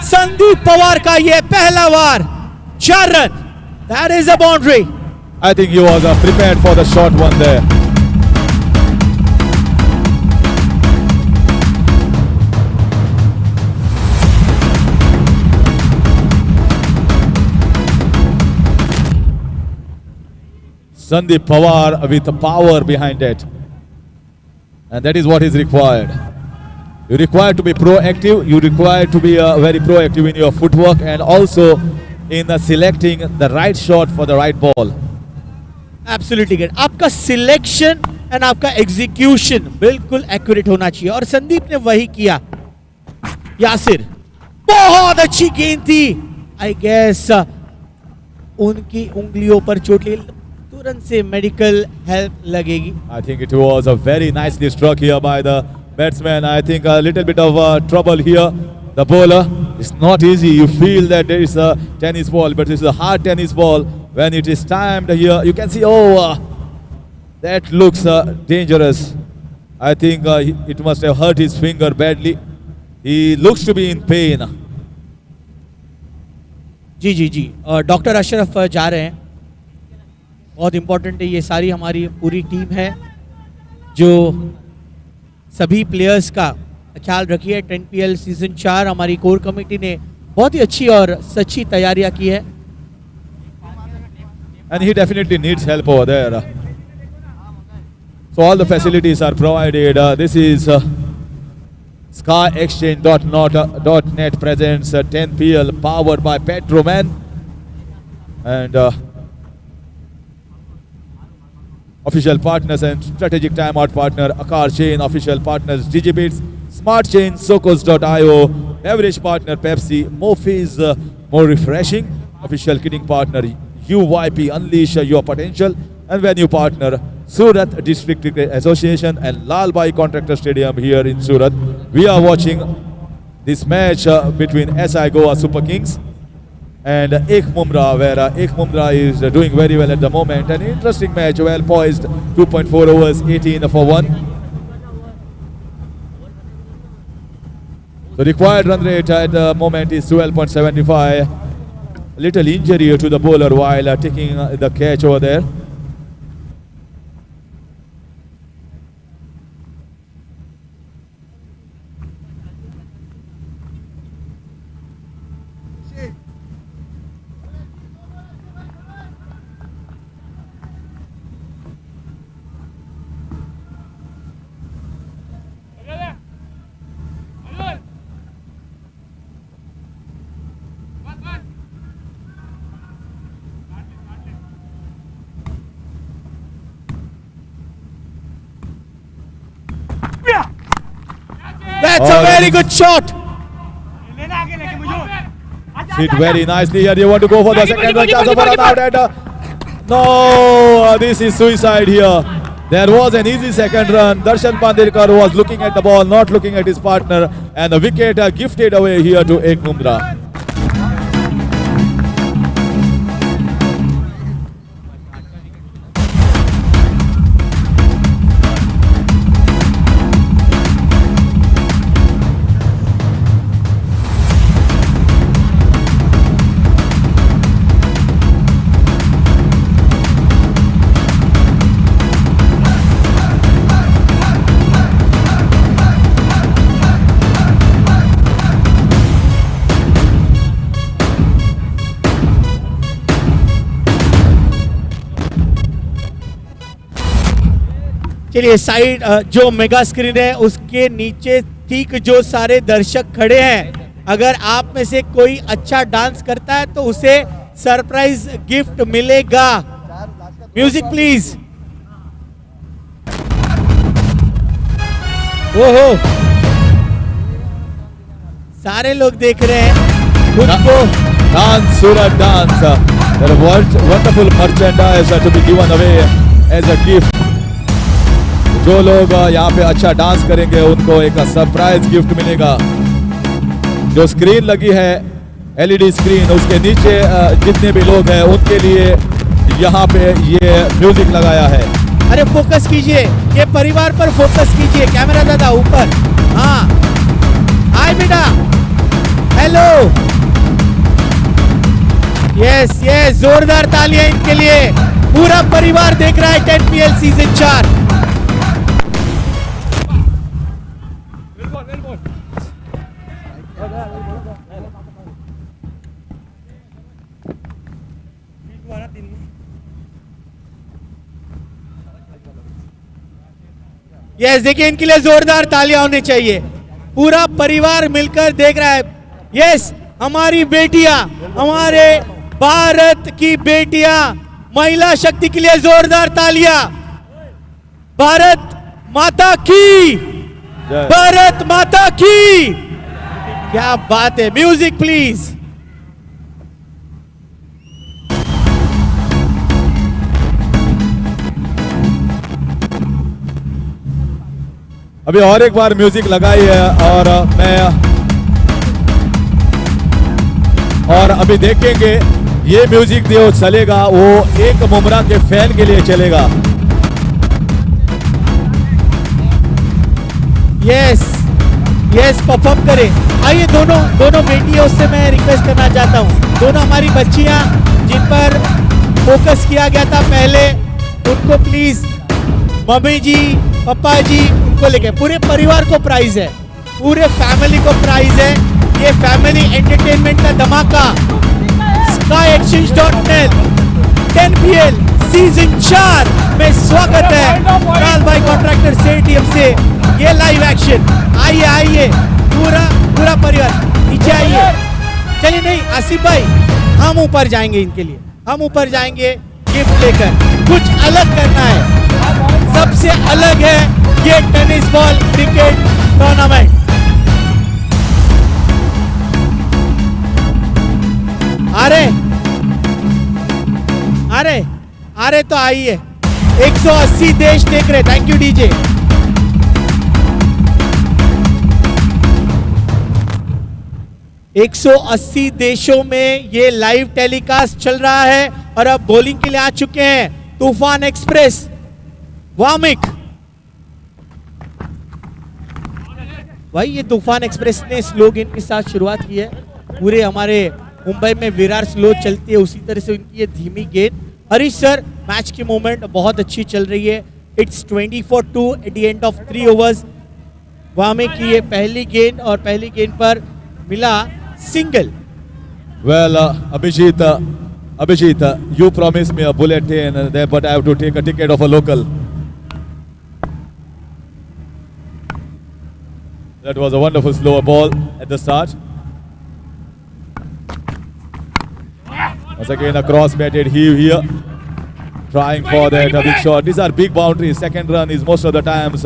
Speaker 4: संदीप पवार का ये पहला वार, 4 run. That is a boundary.
Speaker 1: I think he was prepared for the short one there. Sandeep Pawar with power behind it, and that is what is required. You require to be proactive. You require to be very proactive in your footwork and also in selecting the right shot for the right ball.
Speaker 4: Absolutely good. आपका selection and आपका execution बिल्कुल accurate होना चाहिए और संदीप ने वही किया। यासिर, बहुत अच्छी गेंद थी। आई गेस उनकी उंगलियों पर चोट लगी, तुरंत से मेडिकल हेल्प लगेगी।
Speaker 1: I think it was a very nicely struck here by the batsman. I think a little bit of trouble here. The bowler, it's not easy. You feel that there is a tennis ball, but it's a hard tennis ball. When it is timed here, you can see, that looks dangerous. I think it must have hurt his finger badly. He looks to be in pain.
Speaker 4: जी doctor Ashraf जा रहे हैं। बहुत important है, ये सारी हमारी पूरी टीम है जो सभी प्लेयर्स का ख्याल रखी है। 10PL सीजन 4 हमारी कोर कमेटी ने बहुत ही अच्छी और सच्ची तैयारियां की है।
Speaker 1: And he definitely needs help over there. So all the facilities are provided. This is SkyExchange.net presents 10PL powered by Petroman. And official partners and strategic timeout partner Akar Chain, official partners Digibits, Smart Chain, Sokos.io, beverage partner Pepsi, Mofi's more refreshing, official kidding partner UYP, unleash your potential, and venue partner Surat District Cricket Association and Lalbai Contractor Stadium here in Surat. We are watching this match between SI Goa Super Kings and Ek Mumra, where Ek Mumra is doing very well at the moment. An interesting match, well poised, 2.4 overs, 18 for 1. The required run rate at the moment is 12.75. A little injury to the bowler while taking the catch over there.
Speaker 4: That's a very good shot.
Speaker 1: Hit very nicely here. You want to go for the second one? Chance for an out. And, no, this is suicide here. There was an easy second run. Darshan Pandirkar was looking at the ball, not looking at his partner, and the wicket gifted away here to Ek Mumra.
Speaker 4: चलिए side जो mega screen है उसके नीचे ठीक जो सारे दर्शक खड़े हैं, अगर आप में से कोई अच्छा डांस करता है तो उसे सरप्राइज गिफ्ट मिलेगा। Music please. ओहो, सारे लोग देख रहे हैं खुद को।
Speaker 1: Dance, Surat dance. There are wonderful merchandise to be given away as a gift. जो लोग यहाँ पे अच्छा डांस करेंगे उनको एक सरप्राइज गिफ्ट मिलेगा। जो स्क्रीन लगी है एलईडी स्क्रीन, उसके नीचे जितने भी लोग हैं उनके लिए यहाँ पे ये म्यूजिक लगाया है।
Speaker 4: अरे फोकस कीजिए, ये परिवार पर फोकस कीजिए। कैमरा दादा ऊपर। हाँ, हाय बेटा, हेलो। यस यस, जोरदार तालियां इनके लिए। पूरा परिवार देख रहा है 10PL सीजन 4। यस, देखिए इनके लिए जोरदार तालियां होनी चाहिए। पूरा परिवार मिलकर देख रहा है। यस, हमारी बेटियां, हमारे भारत की बेटियां, महिला शक्ति के लिए जोरदार तालियां। भारत माता की, भारत माता की। क्या बात है। Music please.
Speaker 1: अभी और एक बार म्यूजिक लगाई है और अभी देखेंगे ये म्यूजिक जो चलेगा वो एक मुमरा के फैन के लिए चलेगा।
Speaker 4: यस यस, परफॉर्म करें। आइए, दोनों बेटियों से मैं रिक्वेस्ट करना चाहता हूँ। दोनों हमारी बच्चियाँ जिन पर फोकस किया गया था पहले, उनको प्लीज, मम्मी जी, पापा जी, उनको लेके। पूरे परिवार को प्राइज है, पूरे फैमिली को प्राइज है। ये फैमिली एंटरटेनमेंट का धमाका skyexchange.net 10PL सीजन 4 में स्वागत है। लाल भाई कॉन्ट्रैक्टर से टीम से ये लाइव एक्शन। आइए आइए, पूरा परिवार नीचे आइए। चलिए, नहीं आसिफ भाई, हम ऊपर जाएंगे इनके लिए। हम ऊपर जाएंगे गिफ्ट लेकर। कुछ अलग करना है, सबसे अलग है ये टेनिस बॉल क्रिकेट टूर्नामेंट। अरे तो आइए। 180 देश देख रहे। Thank you DJ. एक 180 देशों में ये लाइव टेलीकास्ट चल रहा है और अब बॉलिंग के लिए आ चुके हैं तूफान एक्सप्रेस वामिक। भाई, ये तूफान एक्सप्रेस ने स्लो गेंद के साथ शुरुआत की है। पूरे हमारे मुंबई में विरार स्लो चलती है, उसी तरह से उनकी ये धीमी गेंद। हरीश सर, मैच की मूवमेंट बहुत अच्छी चल रही है। It's 24-2 at the end of 3 overs. Wamiq की ये पहली गेंद और पहली गेंद पर मिला single.
Speaker 1: Well, Abhijit, you promised me a bulletin there, but I have to take a ticket of a local. That was a wonderful slower ball at the start. Once again, a cross-batted heave here. Trying for that big shot. These are big boundaries. Second run is most of the times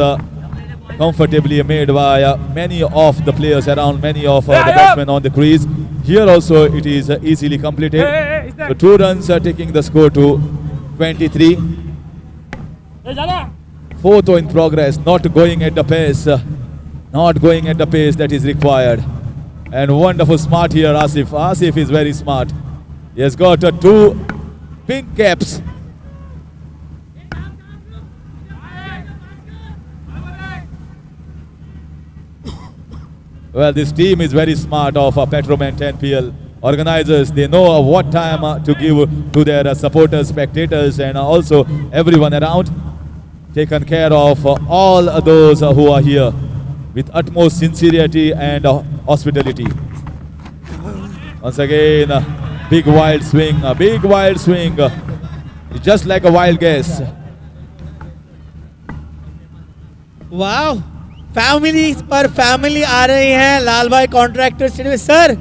Speaker 1: comfortably made by many of the players around, many of the batsmen on the crease. Here also it is easily completed. So 2 runs are taking the score to 23. Fourth in progress, not going at the pace, that is required. And wonderful smart here, Asif. Asif is very smart. He has got 2 pink caps. Well, this team is very smart of Petroman 10PL organizers. They know what time to give to their supporters, spectators, and also everyone around. Taken care of all those who are here with utmost sincerity and hospitality. Once again, big wild swing, just like a wild guess.
Speaker 4: वाह, family पर family आ रही हैं लाल भाई contractor stadium में। Sir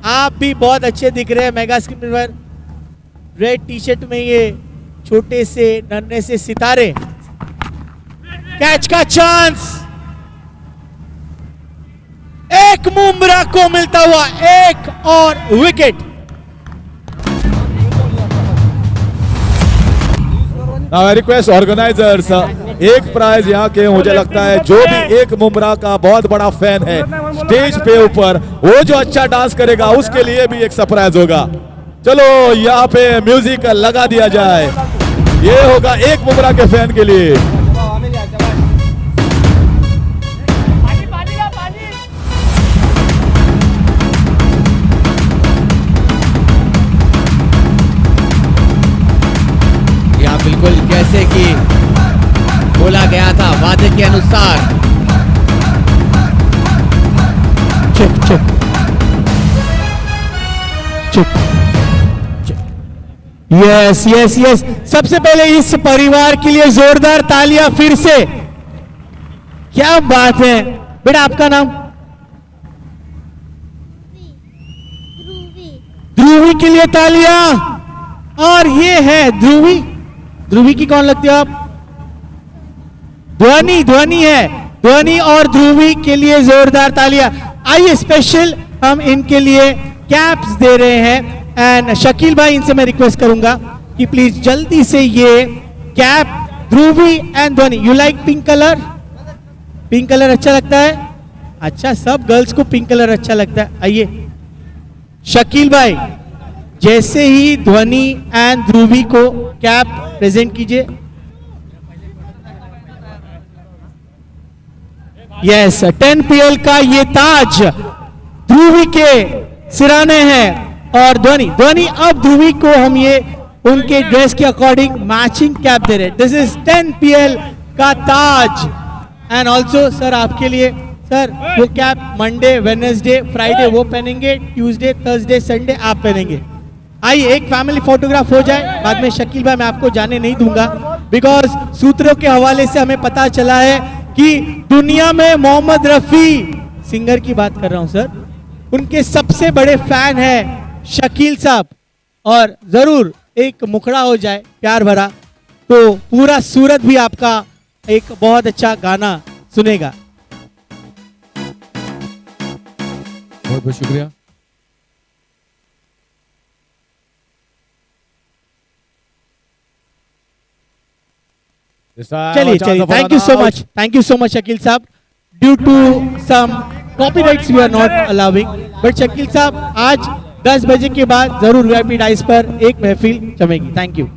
Speaker 4: आप भी बहुत अच्छे दिख रहे हैं मेगा स्क्रीन पर, रेड टी शर्ट में, ये छोटे से नन्हे से सितारे। कैच का चांस, एक मुमरा को मिलता हुआ एक और wicket.
Speaker 1: Now I request organizers, एक प्राइज यहाँ के मुझे लगता है जो भी एक मुमरा का बहुत बड़ा फैन है स्टेज पे ऊपर, वो जो अच्छा डांस करेगा उसके लिए भी एक सरप्राइज होगा। चलो यहाँ पे म्यूजिक लगा दिया जाए, ये होगा एक मुमरा के फैन के लिए।
Speaker 4: बिल्कुल जैसे कि बोला गया था वादे के अनुसार। चुप चुप चुप चुप। यस यस यस, सबसे पहले इस परिवार के लिए जोरदार तालियां फिर से। क्या बात है बेटा, आपका नाम? ध्रुवी के लिए तालियां। और ये है ध्रुवी, ध्रुवी की कौन लगती है आप? ध्वनि, ध्वनि है, ध्वनि और ध्रुवी के लिए जोरदार तालियां। आइए स्पेशल हम इनके लिए कैप्स दे रहे हैं। एंड शकील भाई, इनसे मैं रिक्वेस्ट करूंगा कि प्लीज जल्दी से ये कैप ध्रुवी एंड ध्वनि। You like pink colour? Pink colour अच्छा लगता है? अच्छा, सब गर्ल्स को पिंक कलर अच्छा लगता है। आइए शकील भाई, जैसे ही ध्वनि एंड ध्रुवी को कैप प्रेजेंट कीजिए। यस, 10PL का ये ताज ध्रुवी के सिराने हैं। और ध्वनि, ध्वनि अब ध्रुवी को हम ये उनके ड्रेस के अकॉर्डिंग मैचिंग कैप दे रहे हैं। दिस इज 10PL का ताज। एंड ऑल्सो सर आपके लिए सर वो कैप मंडे, वेडनेसडे, फ्राइडे वो पहनेंगे, ट्यूसडे, थर्सडे, संडे आप पहनेंगे। आइए एक फैमिली फोटोग्राफ हो जाए, बाद में शकील भाई मैं आपको जाने नहीं दूंगा, बिकॉज सूत्रों के हवाले से हमें पता चला है कि दुनिया में मोहम्मद रफी, सिंगर की बात कर रहा हूं सर, उनके सबसे बड़े फैन है शकील साहब। और जरूर एक मुखड़ा हो जाए प्यार भरा, तो पूरा सूरत भी आपका एक बहुत अच्छा गाना सुनेगा।
Speaker 2: बहुत बहुत शुक्रिया।
Speaker 4: चलिए चलिए, thank you so much, thank you so much Shakeel साहब। Due to some copyrights we are not allowing, but Shakeel साहब आज 10 बजे के बाद जरूर वीआईपी डाइस पर एक महफिल जमेगी। Thank you.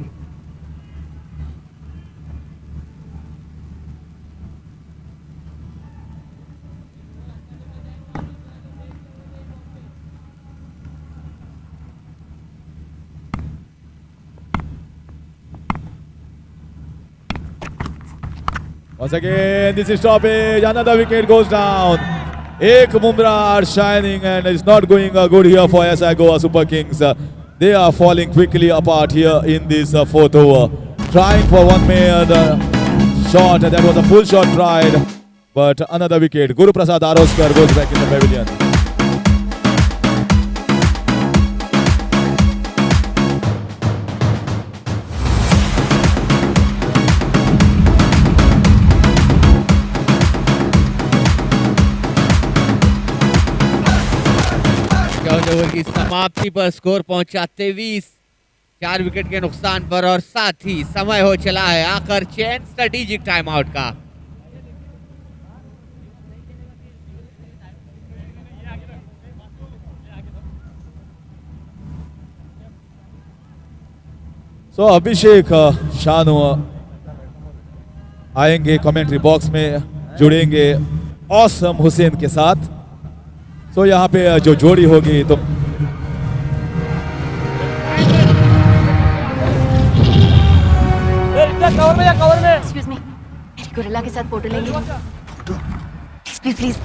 Speaker 1: Once again, this is stoppage. Another wicket goes down. Ek Mumra are shining and it's not going good here for SI Goa Super Kings. They are falling quickly apart here in this fourth over. Trying for one man shot. That was a full shot tried. But another wicket. Guru Prasad Aroskar goes back in the pavilion.
Speaker 8: Over की समाप्ति पर score पहुंचा 23, 4 wicket के नुकसान पर और साथ ही समय हो चला है आकर चेन स्ट्रेटेजिक टाइम आउट का।
Speaker 1: सो अभिषेक शानू आएंगे कमेंट्री बॉक्स में, जुड़ेंगे औसम हुसैन के साथ। सो यहाँ पे जो जोड़ी होगी तो
Speaker 9: एक्सक्यूज मी, गोरिल्ला के साथ फोटो लेंगे प्लीज प्लीज।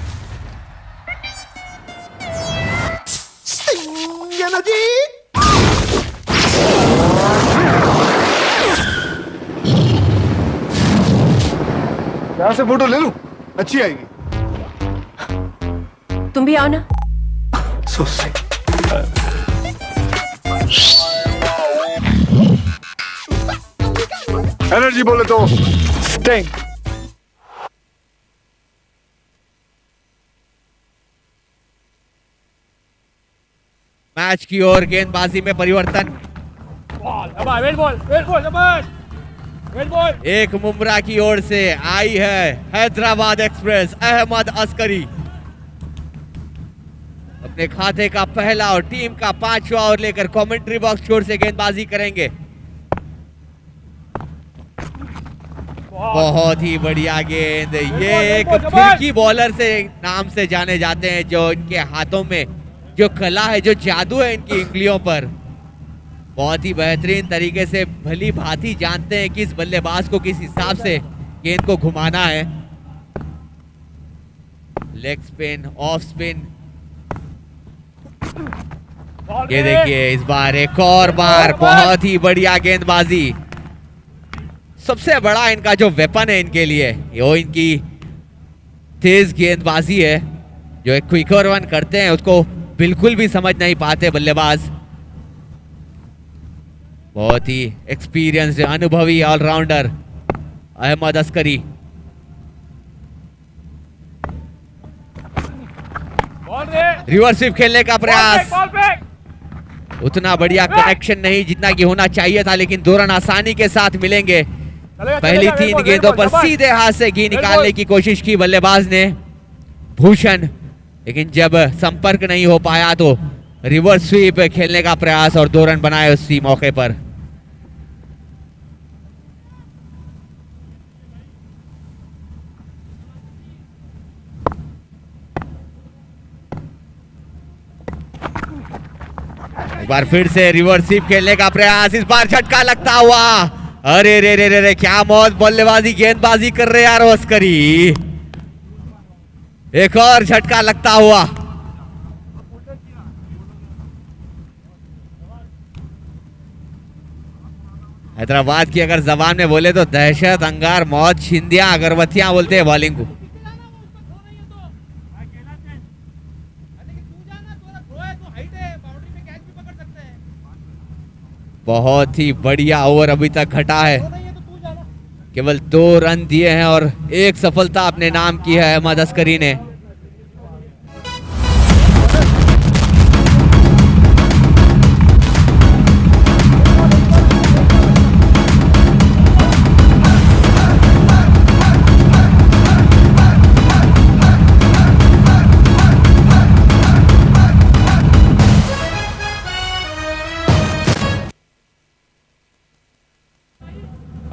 Speaker 6: यहाँ से फोटो ले लूं, अच्छी आएगी।
Speaker 9: तुम भी आओ ना।
Speaker 6: एनर्जी बोले तो स्टिंग।
Speaker 8: मैच की ओर गेंदबाजी में परिवर्तन। एक मुमरा की ओर से आई है हैदराबाद एक्सप्रेस अहमद अस्करी। अपने खाते का पहला और टीम का 5वां ओवर लेकर कमेंट्री बॉक्स की ओर से गेंदबाजी करेंगे। बहुत ही बढ़िया गेंद। ये एक फिरकी बॉलर से नाम से जाने जाते हैं, जो इनके हाथों में जो कला है, जो जादू है इनकी इंगलियों पर, बहुत ही बेहतरीन तरीके से भली भांति जानते हैं किस बल्लेबाज को किस हिसाब से गेंद को घुमाना है। Leg spin, off spin. ये देखिए इस बार एक और बार बहुत ही बढ़िया गेंदबाजी। सबसे बड़ा इनका जो वेपन है इनके लिए वो इनकी तेज गेंदबाजी है। जो एक क्विकर वन करते हैं उसको बिल्कुल भी समझ नहीं पाते बल्लेबाज। बहुत ही एक्सपीरियंस्ड अनुभवी allrounder Ahmad Askari. Reverse sweep खेलने का प्रयास, उतना बढ़िया कनेक्शन नहीं जितना कि होना चाहिए था, लेकिन दौरान आसानी के साथ मिलेंगे। पहली 3 गेंदों पर सीधे हाथ से घी निकालने की कोशिश की बल्लेबाज ने भूषण, लेकिन जब संपर्क नहीं हो पाया तो रिवर्स स्वीप खेलने का प्रयास और 2 रन बनाए उसी मौके पर। एक बार फिर से रिवर्स स्वीप खेलने का प्रयास, इस बार झटका लगता हुआ। अरे रे रे रे रे, क्या मौत बल्लेबाजी गेंदबाजी कर रहे यार अस्करी। एक और झटका लगता हुआ। हैदराबाद की अगर जबान में बोले तो दहशत, अंगार, मौत, छिंदियां, अगरबत्तियां बोलते हैं बॉलिंग को। बहुत ही बढ़िया ओवर अभी तक घटा है। केवल 2 रन दिए हैं और 1 सफलता अपने नाम की है अहमद अस्करी ने।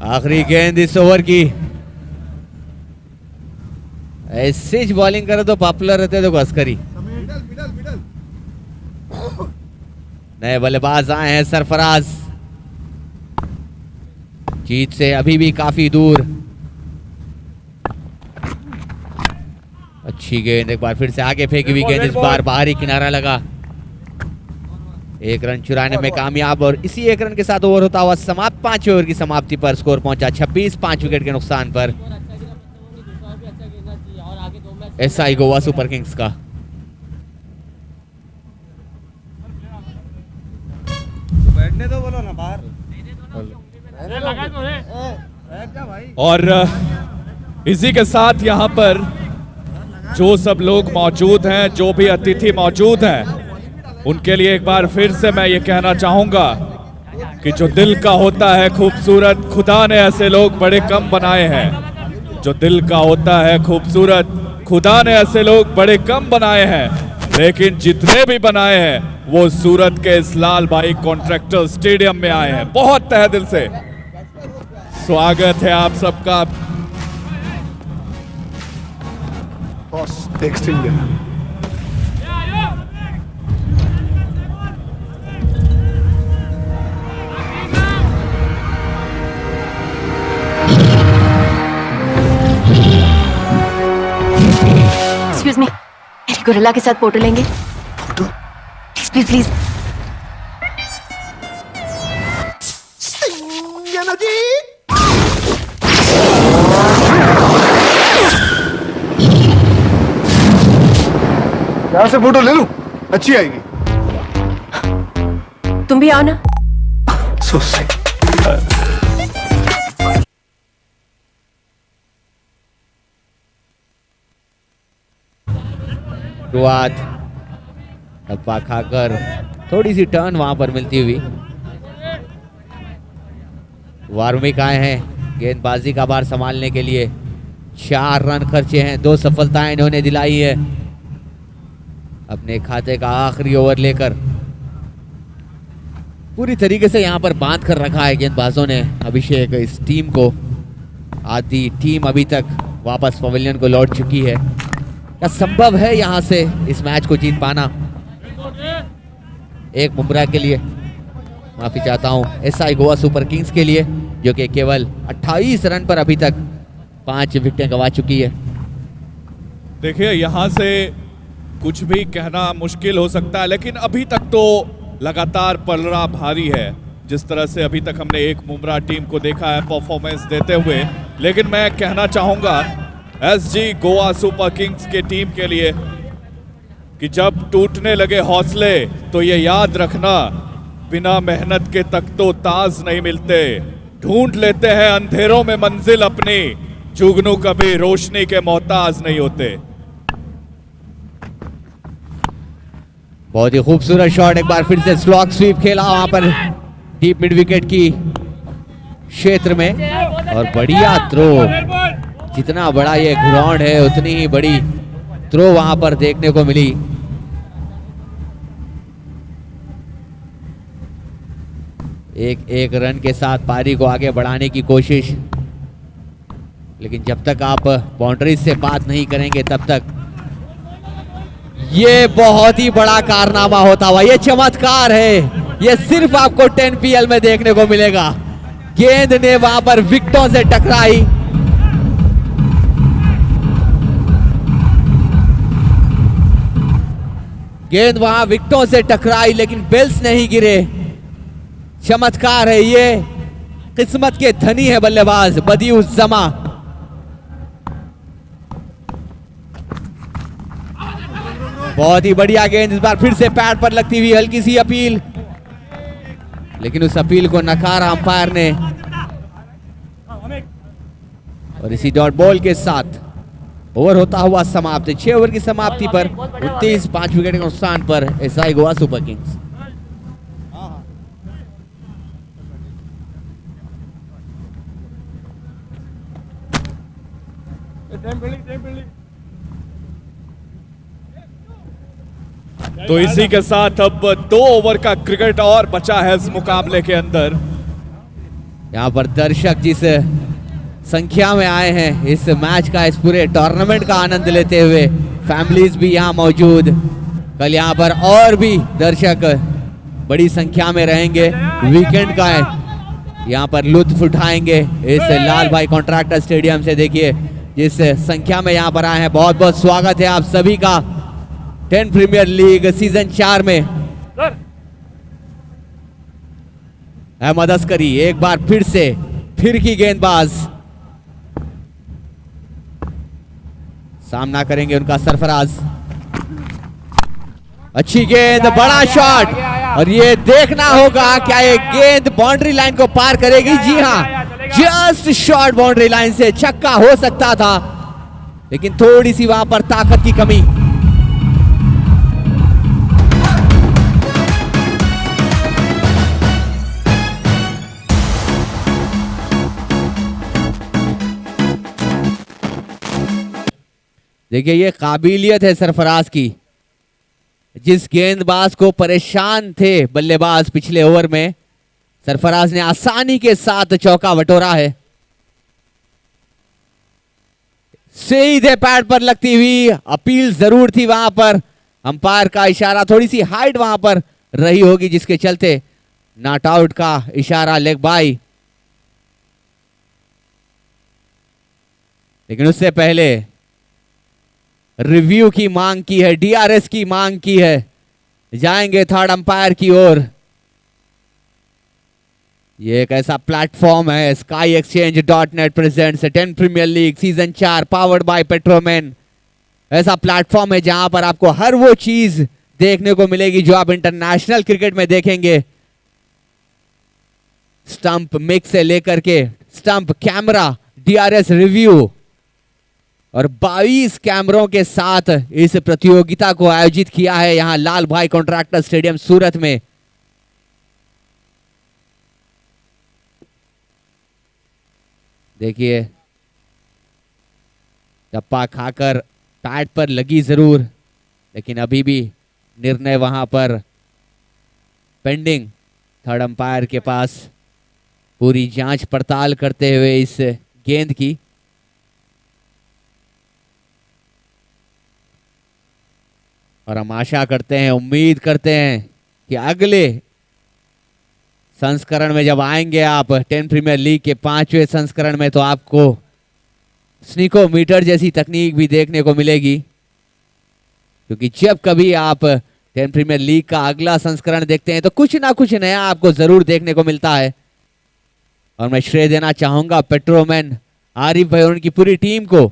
Speaker 8: आखिरी गेंद इस ओवर की। ऐसी बॉलिंग करे तो पॉपुलर रहते देखो अस्करी। नए बल्लेबाज आए हैं सरफराज, जीत से अभी भी काफी दूर। अच्छी गेंद, एक बार फिर से आगे फेंकी हुई गेंद, इस बार बाहरी किनारा लगा। 1 रन चुराने में कामयाब और इसी 1 रन के साथ ओवर होता हुआ समाप्त। 5वें ओवर की समाप्ति पर स्कोर पहुंचा 26, 5 विकेट के नुकसान पर एसआई गोवा सुपर किंग्स का।
Speaker 5: बैठने दो, बोलो ना बाहर।
Speaker 2: और इसी के साथ यहाँ पर जो सब लोग मौजूद हैं, जो भी अतिथि मौजूद हैं, उनके लिए एक बार फिर से मैं ये कहना चाहूंगा कि जो दिल का होता है खूबसूरत, खुदा ने ऐसे लोग बड़े कम बनाए हैं। जो दिल का होता है खूबसूरत, खुदा ने ऐसे लोग बड़े कम बनाए हैं, लेकिन जितने भी बनाए हैं वो सूरत के इस लाल भाई कॉन्ट्रैक्टर स्टेडियम में आए हैं। बहुत तहे दिल से स्वागत है आप सबका।
Speaker 9: एक्सक्यूज मी, मेरी गोरिल्ला के साथ फोटो लेंगे? Please please.
Speaker 10: यहाँ से फोटो ले लूं? अच्छी आएगी।
Speaker 9: तुम भी आओ ना।
Speaker 8: शुरुआत डब्बा खाकर थोड़ी सी टर्न वहां पर मिलती हुई। वार्मिक आए हैं गेंदबाजी का भार संभालने के लिए। 4 रन खर्चे हैं, 2 सफलताएं इन्होंने दिलाई है अपने खाते का आखिरी ओवर लेकर। पूरी तरीके से यहां पर बांध कर रखा है गेंदबाजों ने अभिषेक इस टीम को। आधी टीम अभी तक वापस पवेलियन को लौट चुकी है। क्या संभव है यहां से इस मैच को जीत पाना? एक बुमराह के लिए, माफी चाहता हूं, एसआई गोवा सुपर किंग्स के लिए, जो कि केवल 28 रन पर अभी तक 5 विकेटें गंवा चुकी है।
Speaker 2: देखिए यहां से कुछ भी कहना मुश्किल हो सकता है, लेकिन अभी तक तो लगातार पलड़ा भारी है। जिस तरह से अभी तक हमने एक बुमराह टीम को देखा है परफॉर्मेंस देते हुए, लेकिन मैं कहना चाहूंगा एसजी गोवा सुपर किंग्स के टीम के लिए कि जब टूटने लगे हौसले तो ये याद रखना, बिना मेहनत के तख्तो ताज नहीं मिलते। ढूंढ लेते हैं अंधेरों में मंजिल अपनी, जुगनू कभी रोशनी के मोहताज नहीं होते।
Speaker 8: बहुत ही खूबसूरत शॉट, एक बार फिर से स्लॉग स्वीप खेला वहां पर डीप मिड विकेट की क्षेत्र में, और बढ़िया थ्रो। जितना बड़ा ये ग्राउंड है उतनी ही बड़ी थ्रो वहां पर देखने को मिली। एक रन के साथ पारी को आगे बढ़ाने की कोशिश, लेकिन जब तक आप बाउंड्री से बात नहीं करेंगे तब तक ये बहुत ही बड़ा कारनामा होता हुआ, ये चमत्कार है, ये सिर्फ आपको 10PL में देखने को मिलेगा। गेंद ने वहां पर विकेटों से टकराई, गेंद वहां विकेटों से टकराई लेकिन बेल्स नहीं गिरे। चमत्कार है, ये किस्मत के धनी है बल्लेबाज बदिउज्जमा। बहुत ही बढ़िया गेंद, इस बार फिर से पैड पर लगती हुई हल्की सी अपील, लेकिन उस अपील को नकारा अंपायर ने, और इसी डॉट बॉल के साथ ओवर होता हुआ समाप्त। 6 ओवर की समाप्ति पर 29 5 विकेट के नुकसान पर एसआई गोवा सुपर किंग्स।
Speaker 2: तो इसी के साथ अब 2 ओवर का क्रिकेट और बचा है इस मुकाबले के अंदर।
Speaker 8: यहाँ पर दर्शक जिस संख्या में आए हैं इस मैच का, इस पूरे टूर्नामेंट का आनंद लेते हुए, फैमिलीज भी यहाँ मौजूद। कल यहाँ पर और भी दर्शक बड़ी संख्या में रहेंगे, वीकेंड का है, यहाँ पर लुत्फ उठाएंगे इस लाल भाई कॉन्ट्रैक्टर स्टेडियम से। देखिए जिस संख्या में यहाँ पर आए हैं, बहुत बहुत स्वागत है आप सभी का 10 प्रीमियर लीग सीजन 4 में। अहमद अस्करी एक बार फिर से फिर की गेंदबाज, सामना करेंगे उनका सरफराज। अच्छी गेंद, बड़ा शॉट, और ये देखना होगा क्या ये गेंद बाउंड्री लाइन को पार करेगी। जी हाँ, जस्ट शॉर्ट बाउंड्री लाइन से छक्का हो सकता था, लेकिन थोड़ी सी वहां पर ताकत की कमी। देखिए ये काबिलियत है सरफराज की, जिस गेंदबाज को परेशान थे बल्लेबाज पिछले ओवर में, सरफराज ने आसानी के साथ चौका बटोरा है। सीधे पैड पर लगती हुई अपील जरूर थी वहां पर, अंपायर का इशारा, थोड़ी सी हाइट वहां पर रही होगी जिसके चलते नॉट आउट का इशारा, लेग बाई। लेकिन उससे पहले रिव्यू की मांग की है, डीआरएस की मांग की है, जाएंगे थर्ड अंपायर की ओर। ये एक ऐसा प्लेटफॉर्म है, SkyExchange.net presents 10 premier league season 4 powered by Petroman. ऐसा प्लेटफॉर्म है जहां पर आपको हर वो चीज देखने को मिलेगी जो आप इंटरनेशनल क्रिकेट में देखेंगे। स्टंप मिक्स से लेकर के स्टंप कैमरा, डीआरएस रिव्यू और 22 कैमरों के साथ इस प्रतियोगिता को आयोजित किया है यहां लाल भाई कॉन्ट्रैक्टर स्टेडियम सूरत में। देखिए टप्पा खाकर पैड पर लगी जरूर, लेकिन अभी भी निर्णय वहां पर पेंडिंग। थर्ड अंपायर के पास पूरी जांच पड़ताल करते हुए इस गेंद की। और हम आशा करते हैं, उम्मीद करते हैं कि अगले संस्करण में जब आएंगे आप 10 प्रीमियर लीग के 5वें संस्करण में, तो आपको स्नीकोमीटर जैसी तकनीक भी देखने को मिलेगी, क्योंकि जब कभी आप 10 प्रीमियर लीग का अगला संस्करण देखते हैं तो कुछ ना कुछ नया आपको जरूर देखने को मिलता है। और मैं श्रेय देना चाहूंगा पेट्रोमैन आरिफ भाई और उनकी पूरी टीम को,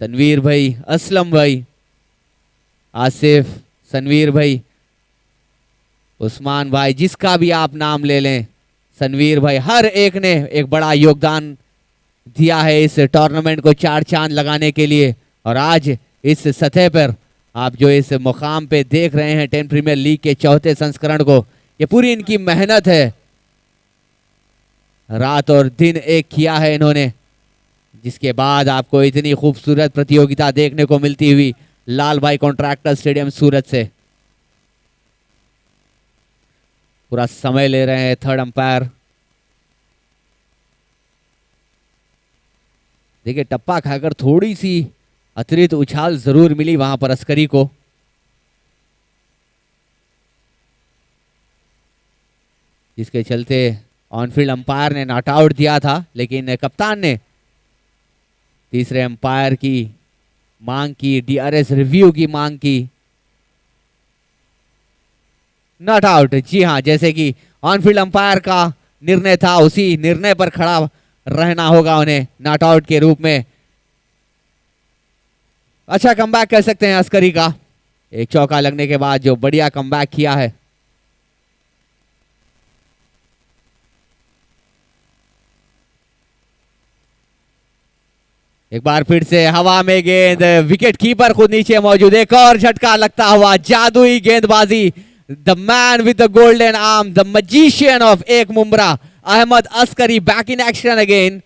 Speaker 8: तनवीर भाई, असलम भाई, आसिफ, सनवीर भाई, उस्मान भाई, जिसका भी आप नाम ले लें, सनवीर भाई, हर एक ने एक बड़ा योगदान दिया है इस टूर्नामेंट को चार चांद लगाने के लिए। और आज इस सतह पर आप जो इस मुकाम पे देख रहे हैं 10 प्रीमियर लीग के चौथे संस्करण को, ये पूरी इनकी मेहनत है। रात और दिन एक किया है इन्होंने, जिसके बाद आपको इतनी खूबसूरत प्रतियोगिता देखने को मिलती हुई लाल भाई कॉन्ट्रैक्टर स्टेडियम सूरत से। पूरा समय ले रहे हैं थर्ड अंपायर। देखिए टप्पा खाकर थोड़ी सी अतिरिक्त उछाल जरूर मिली वहां पर अस्करी को। जिसके चलते ऑनफील्ड अंपायर ने नॉट आउट दिया था, लेकिन कप्तान ने तीसरे अंपायर की मांग की, डीआरएस रिव्यू की मांग की। नॉट आउट, जी हाँ, जैसे कि ऑनफील्ड अंपायर का निर्णय था उसी निर्णय पर खड़ा रहना होगा उन्हें नॉट आउट के रूप में। अच्छा कमबैक कह सकते हैं अस्करी का, एक चौका लगने के बाद जो बढ़िया कमबैक किया है। एक बार फिर से हवा में गेंद, विकेट कीपर खुद नीचे मौजूद, एक और झटका लगता हुआ, जादुई गेंदबाजी, the man with the golden arm, the magician of एक Mumbra, Ahmed Askari back in action again.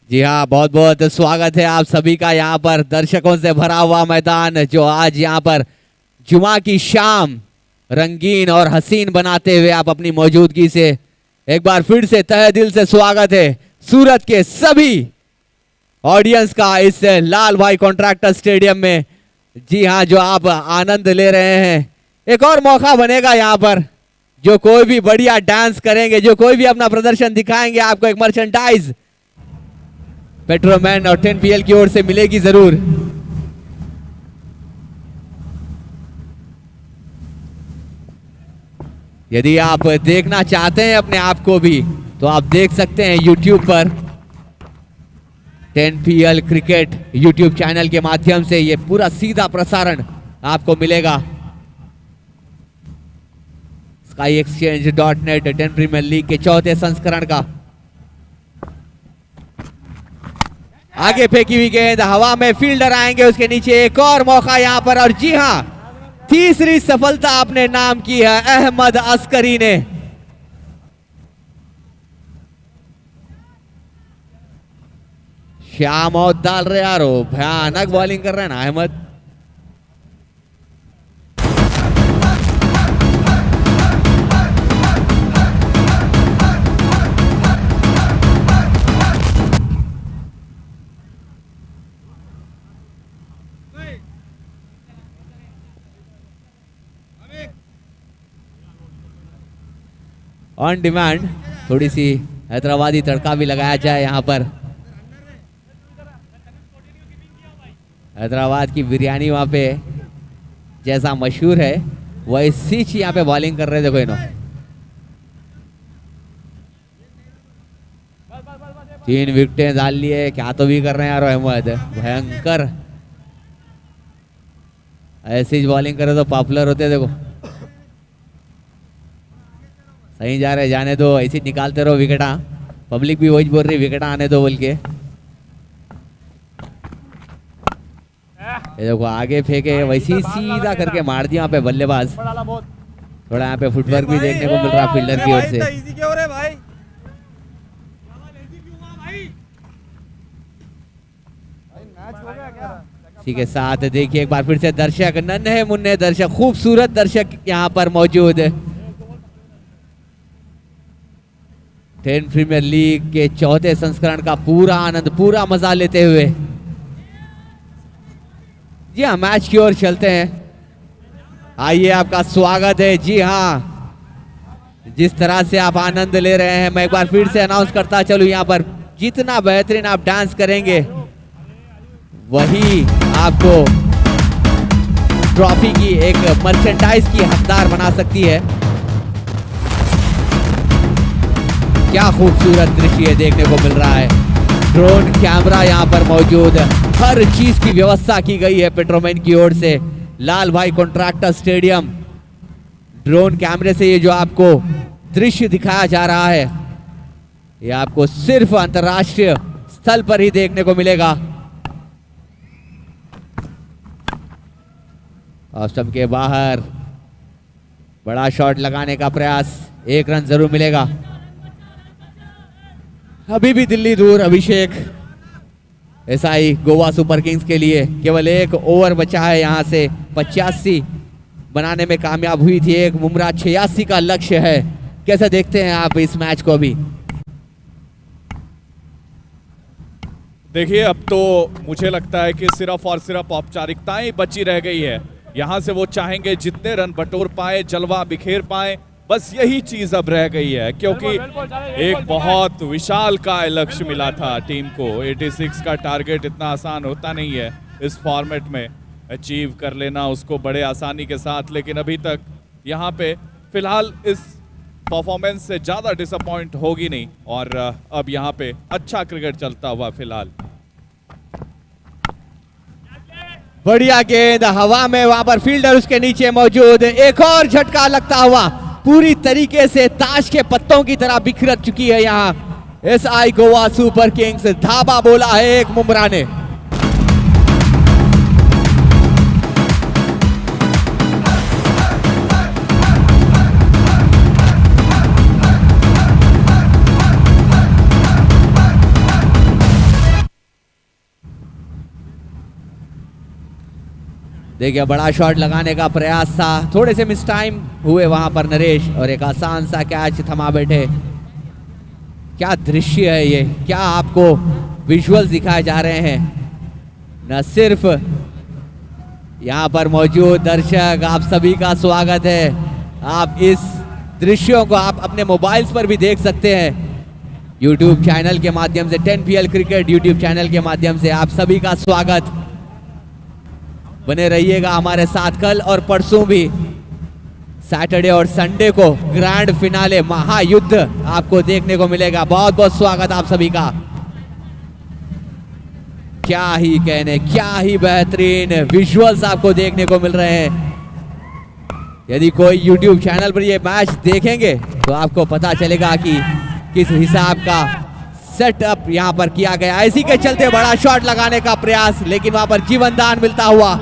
Speaker 8: जी हाँ, बहुत बहुत स्वागत है आप सभी का यहाँ पर, दर्शकों से भरा हुआ मैदान जो आज यहाँ पर जुमा की शाम रंगीन और हसीन बनाते हुए आप अपनी मौजूदगी से एक बार फिर से तहे दिल से स्वागत है सूरत के सभी ऑडियंस का इस लाल भाई कॉन्ट्रैक्टर स्टेडियम में। जी हाँ, जो आप आनंद ले रहे हैं, एक और मौका बनेगा यहाँ पर, जो कोई भी बढ़िया डांस करेंगे, जो कोई भी अपना प्रदर्शन दिखाएंगे, आपको एक मर्चेंडाइज पेट्रोमैन और 10PL की ओर से मिलेगी जरूर। यदि आप देखना चाहते हैं अपने आप को भी, तो आप देख सकते हैं YouTube पर 10PL क्रिकेट YouTube चैनल के माध्यम से ये पूरा सीधा प्रसारण आपको मिलेगा। SkyExchange.net 10 प्रीमियर लीग के चौथे संस्करण का। आगे फेंकी हुई गेंद हवा में, फील्डर आएंगे उसके नीचे, एक और मौका यहाँ पर। और जी हाँ, तीसरी सफलता अपने नाम की है अहमद अस्करी ने। श्याम और डाल रहे यारो, भयानक बॉलिंग कर रहे हैं ना अहमद। ऑन डिमांड थोड़ी सी हैदराबादी तड़का भी लगाया जाए यहाँ पर। हैदराबाद की बिरयानी वहाँ पे जैसा मशहूर है वैसी ही यहाँ पे बॉलिंग कर रहे थे कोई नो। 3 विकेटें डाल लिए, क्या तो भी कर रहे हैं यार अहमद, भयंकर। ऐसी बॉलिंग करे तो पॉपुलर होते देखो। सही जा रहे, जाने दो, ऐसे निकालते रहो विकेटा। पब्लिक भी वही बोल रही विकेटा आने दो बोल के। ये देखो आगे फेंके, वैसे ही सीधा करके मार दिया यहाँ पे बल्लेबाज। थोड़ा यहाँ पे फुटवर्क भी देखने को मिल रहा फील्डर की ओर से। इसी के साथ देखिए एक बार फिर से दर्शक, नन्हे मुन्ने दर्शक, खूबसूरत दर्शक यहाँ पर मौजूद है। 10 प्रीमियर लीग के चौथे संस्करण का पूरा आनंद, पूरा मजा लेते हुए जी हाँ मैच की ओर चलते हैं। आइए, आपका स्वागत है। जी हाँ, जिस तरह से आप आनंद ले रहे हैं, मैं एक बार फिर से अनाउंस करता चलूं, यहाँ पर जितना बेहतरीन आप डांस करेंगे वही आपको ट्रॉफी की एक मर्चेंडाइज की हकदार बना सकती है। क्या खूबसूरत दृश्य देखने को मिल रहा है। ड्रोन कैमरा यहाँ पर मौजूद, हर चीज की व्यवस्था की गई है पेट्रोमैन की ओर से। लाल भाई कॉन्ट्रैक्टर स्टेडियम, ड्रोन कैमरे से ये जो आपको दृश्य दिखाया जा रहा है, ये आपको सिर्फ अंतर्राष्ट्रीय स्थल पर ही देखने को मिलेगा। ऑफ स्टंप के बाहर बड़ा शॉट लगाने का प्रयास, 1 रन जरूर मिलेगा। अभी भी दिल्ली दूर अभिषेक एसआई गोवा सुपर किंग्स के लिए केवल 1 ओवर बचा है। यहां से 85 बनाने में कामयाब हुई थी, एक बुमराह 86 का लक्ष्य है। कैसे देखते हैं आप इस मैच को? अभी
Speaker 2: देखिए, अब तो मुझे लगता है कि सिर्फ और सिर्फ औपचारिकताएं बची रह गई है। यहां से वो चाहेंगे जितने रन बटोर पाए, जलवा बिखेर पाए, बस यही चीज अब रह गई है, क्योंकि एक बहुत विशाल का लक्ष्य मिला था टीम को। 86 का टारगेट इतना आसान होता नहीं है इस फॉर्मेट में अचीव कर लेना उसको बड़े आसानी के साथ, लेकिन अभी तक यहाँ पे फिलहाल इस परफॉर्मेंस से ज़्यादा डिसअपॉइंट होगी नहीं, और अब यहाँ पे अच्छा क्रिकेट चलता हुआ फिलहाल।
Speaker 8: बढ़िया गेंद हवा में, वहां पर फील्डर उसके नीचे मौजूद, एक और झटका लगता हुआ पूरी तरीके से ताश के पत्तों की तरह बिखर चुकी है यहाँ एसआई गोवा सुपर किंग्स। धाबा बोला है एक बुमराह ने। देखिए बड़ा शॉट लगाने का प्रयास था, थोड़े से मिस टाइम हुए वहां पर नरेश, और एक आसान सा कैच थमा बैठे। क्या दृश्य है ये, क्या आपको विजुअल्स दिखाए जा रहे हैं। न सिर्फ यहाँ पर मौजूद दर्शक, आप सभी का स्वागत है। आप इस दृश्यों को आप अपने मोबाइल्स पर भी देख सकते हैं, यूट्यूब चैनल के माध्यम से। 10PL क्रिकेट यूट्यूब चैनल के माध्यम से आप सभी का स्वागत। बने रहिएगा हमारे साथ। कल और परसों भी, सैटरडे और संडे को ग्रैंड फिनाले महायुद्ध आपको देखने को मिलेगा। बहुत बहुत स्वागत आप सभी का। क्या ही कहने, क्या ही बेहतरीन विजुअल्स आपको देखने को मिल रहे हैं। यदि कोई यूट्यूब चैनल पर ये मैच देखेंगे तो आपको पता चलेगा कि किस हिसाब का सेटअप यहाँ पर किया गया। इसी के चलते बड़ा शॉट लगाने का प्रयास, लेकिन वहां पर जीवन दान मिलता हुआ।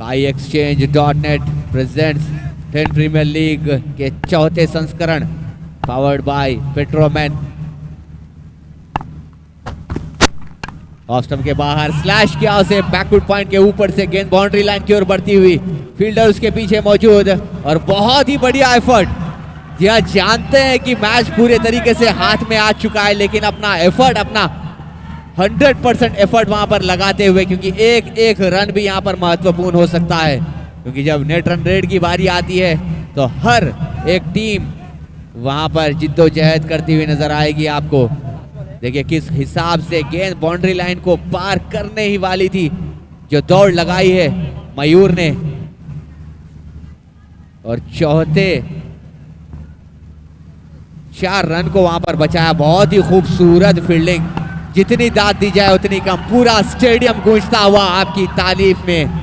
Speaker 8: SkyExchange.net प्रेजेंट्स 10 प्रीमियर लीग के चौथे संस्करण, पावर्ड बाय पेट्रोमैन। ऑफ स्टंप के बाहर स्लैश किया उसे, बैकवर्ड पॉइंट के ऊपर से गेंद बाउंड्री लाइन की ओर बढ़ती हुई, फील्डर उसके पीछे मौजूद और बहुत ही बढ़िया एफर्ट। जी हाँ, जानते हैं कि मैच पूरे तरीके से हाथ में आ चुका है, लेकिन अपना एफर्ट, अपना 100% एफर्ट वहां पर लगाते हुए, क्योंकि एक एक रन भी यहां पर महत्वपूर्ण हो सकता है, क्योंकि जब नेट रन रेट की बारी आती है तो हर एक टीम वहां पर जिद्दोजहद करती हुई नजर आएगी आपको। देखिए किस हिसाब से गेंद बाउंड्री लाइन को पार करने ही वाली थी, जो दौड़ लगाई है मयूर ने, और चौथे 4 रन को वहां पर बचाया। बहुत ही खूबसूरत फील्डिंग, जितनी दाद दी जाए उतनी कम। पूरा स्टेडियम गूंजता हुआ आपकी तारीफ में।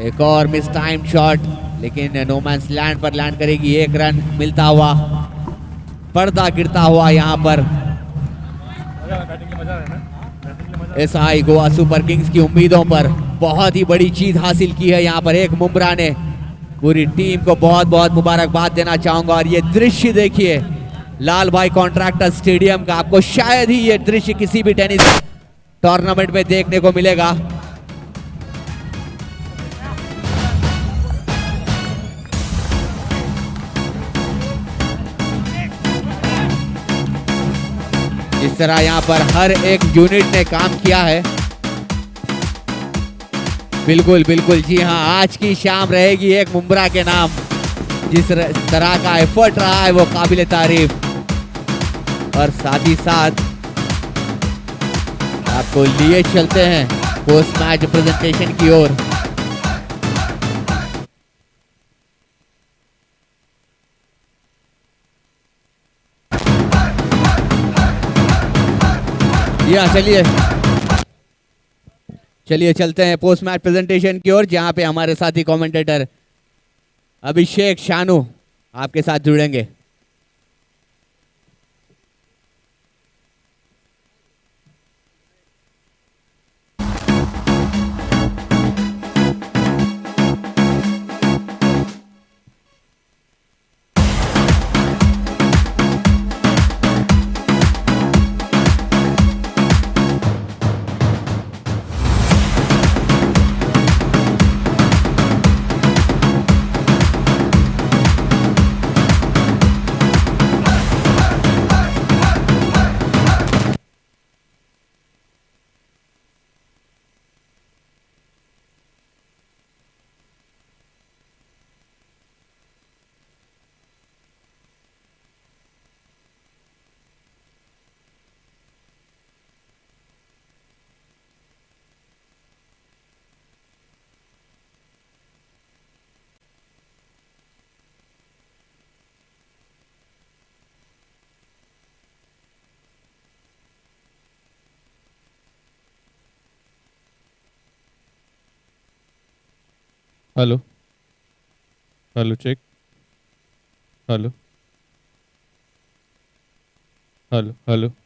Speaker 8: एक और मिस टाइम शॉट, लेकिन नो मैंस लैंड पर लैंड करेगी। 1 रन मिलता हुआ, पर्दा गिरता हुआ यहाँ पर। एसआई गोवा सुपर किंग्स की उम्मीदों पर बहुत ही बड़ी जीत हासिल की है यहाँ पर एक मुमरा ने। पूरी टीम को बहुत बहुत मुबारकबाद देना चाहूंगा। और ये दृश्य देखिए लाल भाई कॉन्ट्रैक्टर स्टेडियम का, आपको शायद ही ये दृश्य किसी भी टेनिस टूर्नामेंट में देखने को मिलेगा। इस तरह यहाँ पर हर एक यूनिट ने काम किया है। बिल्कुल बिल्कुल, जी हाँ, आज की शाम रहेगी एक मुमरा के नाम। जिस तरह का एफर्ट रहा है वो काबिल तारीफ। और साथ ही साथ आपको लिए चलते हैं पोस्ट मैच प्रेजेंटेशन की ओर। या चलिए चलते हैं पोस्ट मैच प्रेजेंटेशन की ओर, जहां पे हमारे साथी कमेंटेटर अभिषेक शानू आपके साथ जुड़ेंगे।
Speaker 2: Hello hello check, hello hello hello.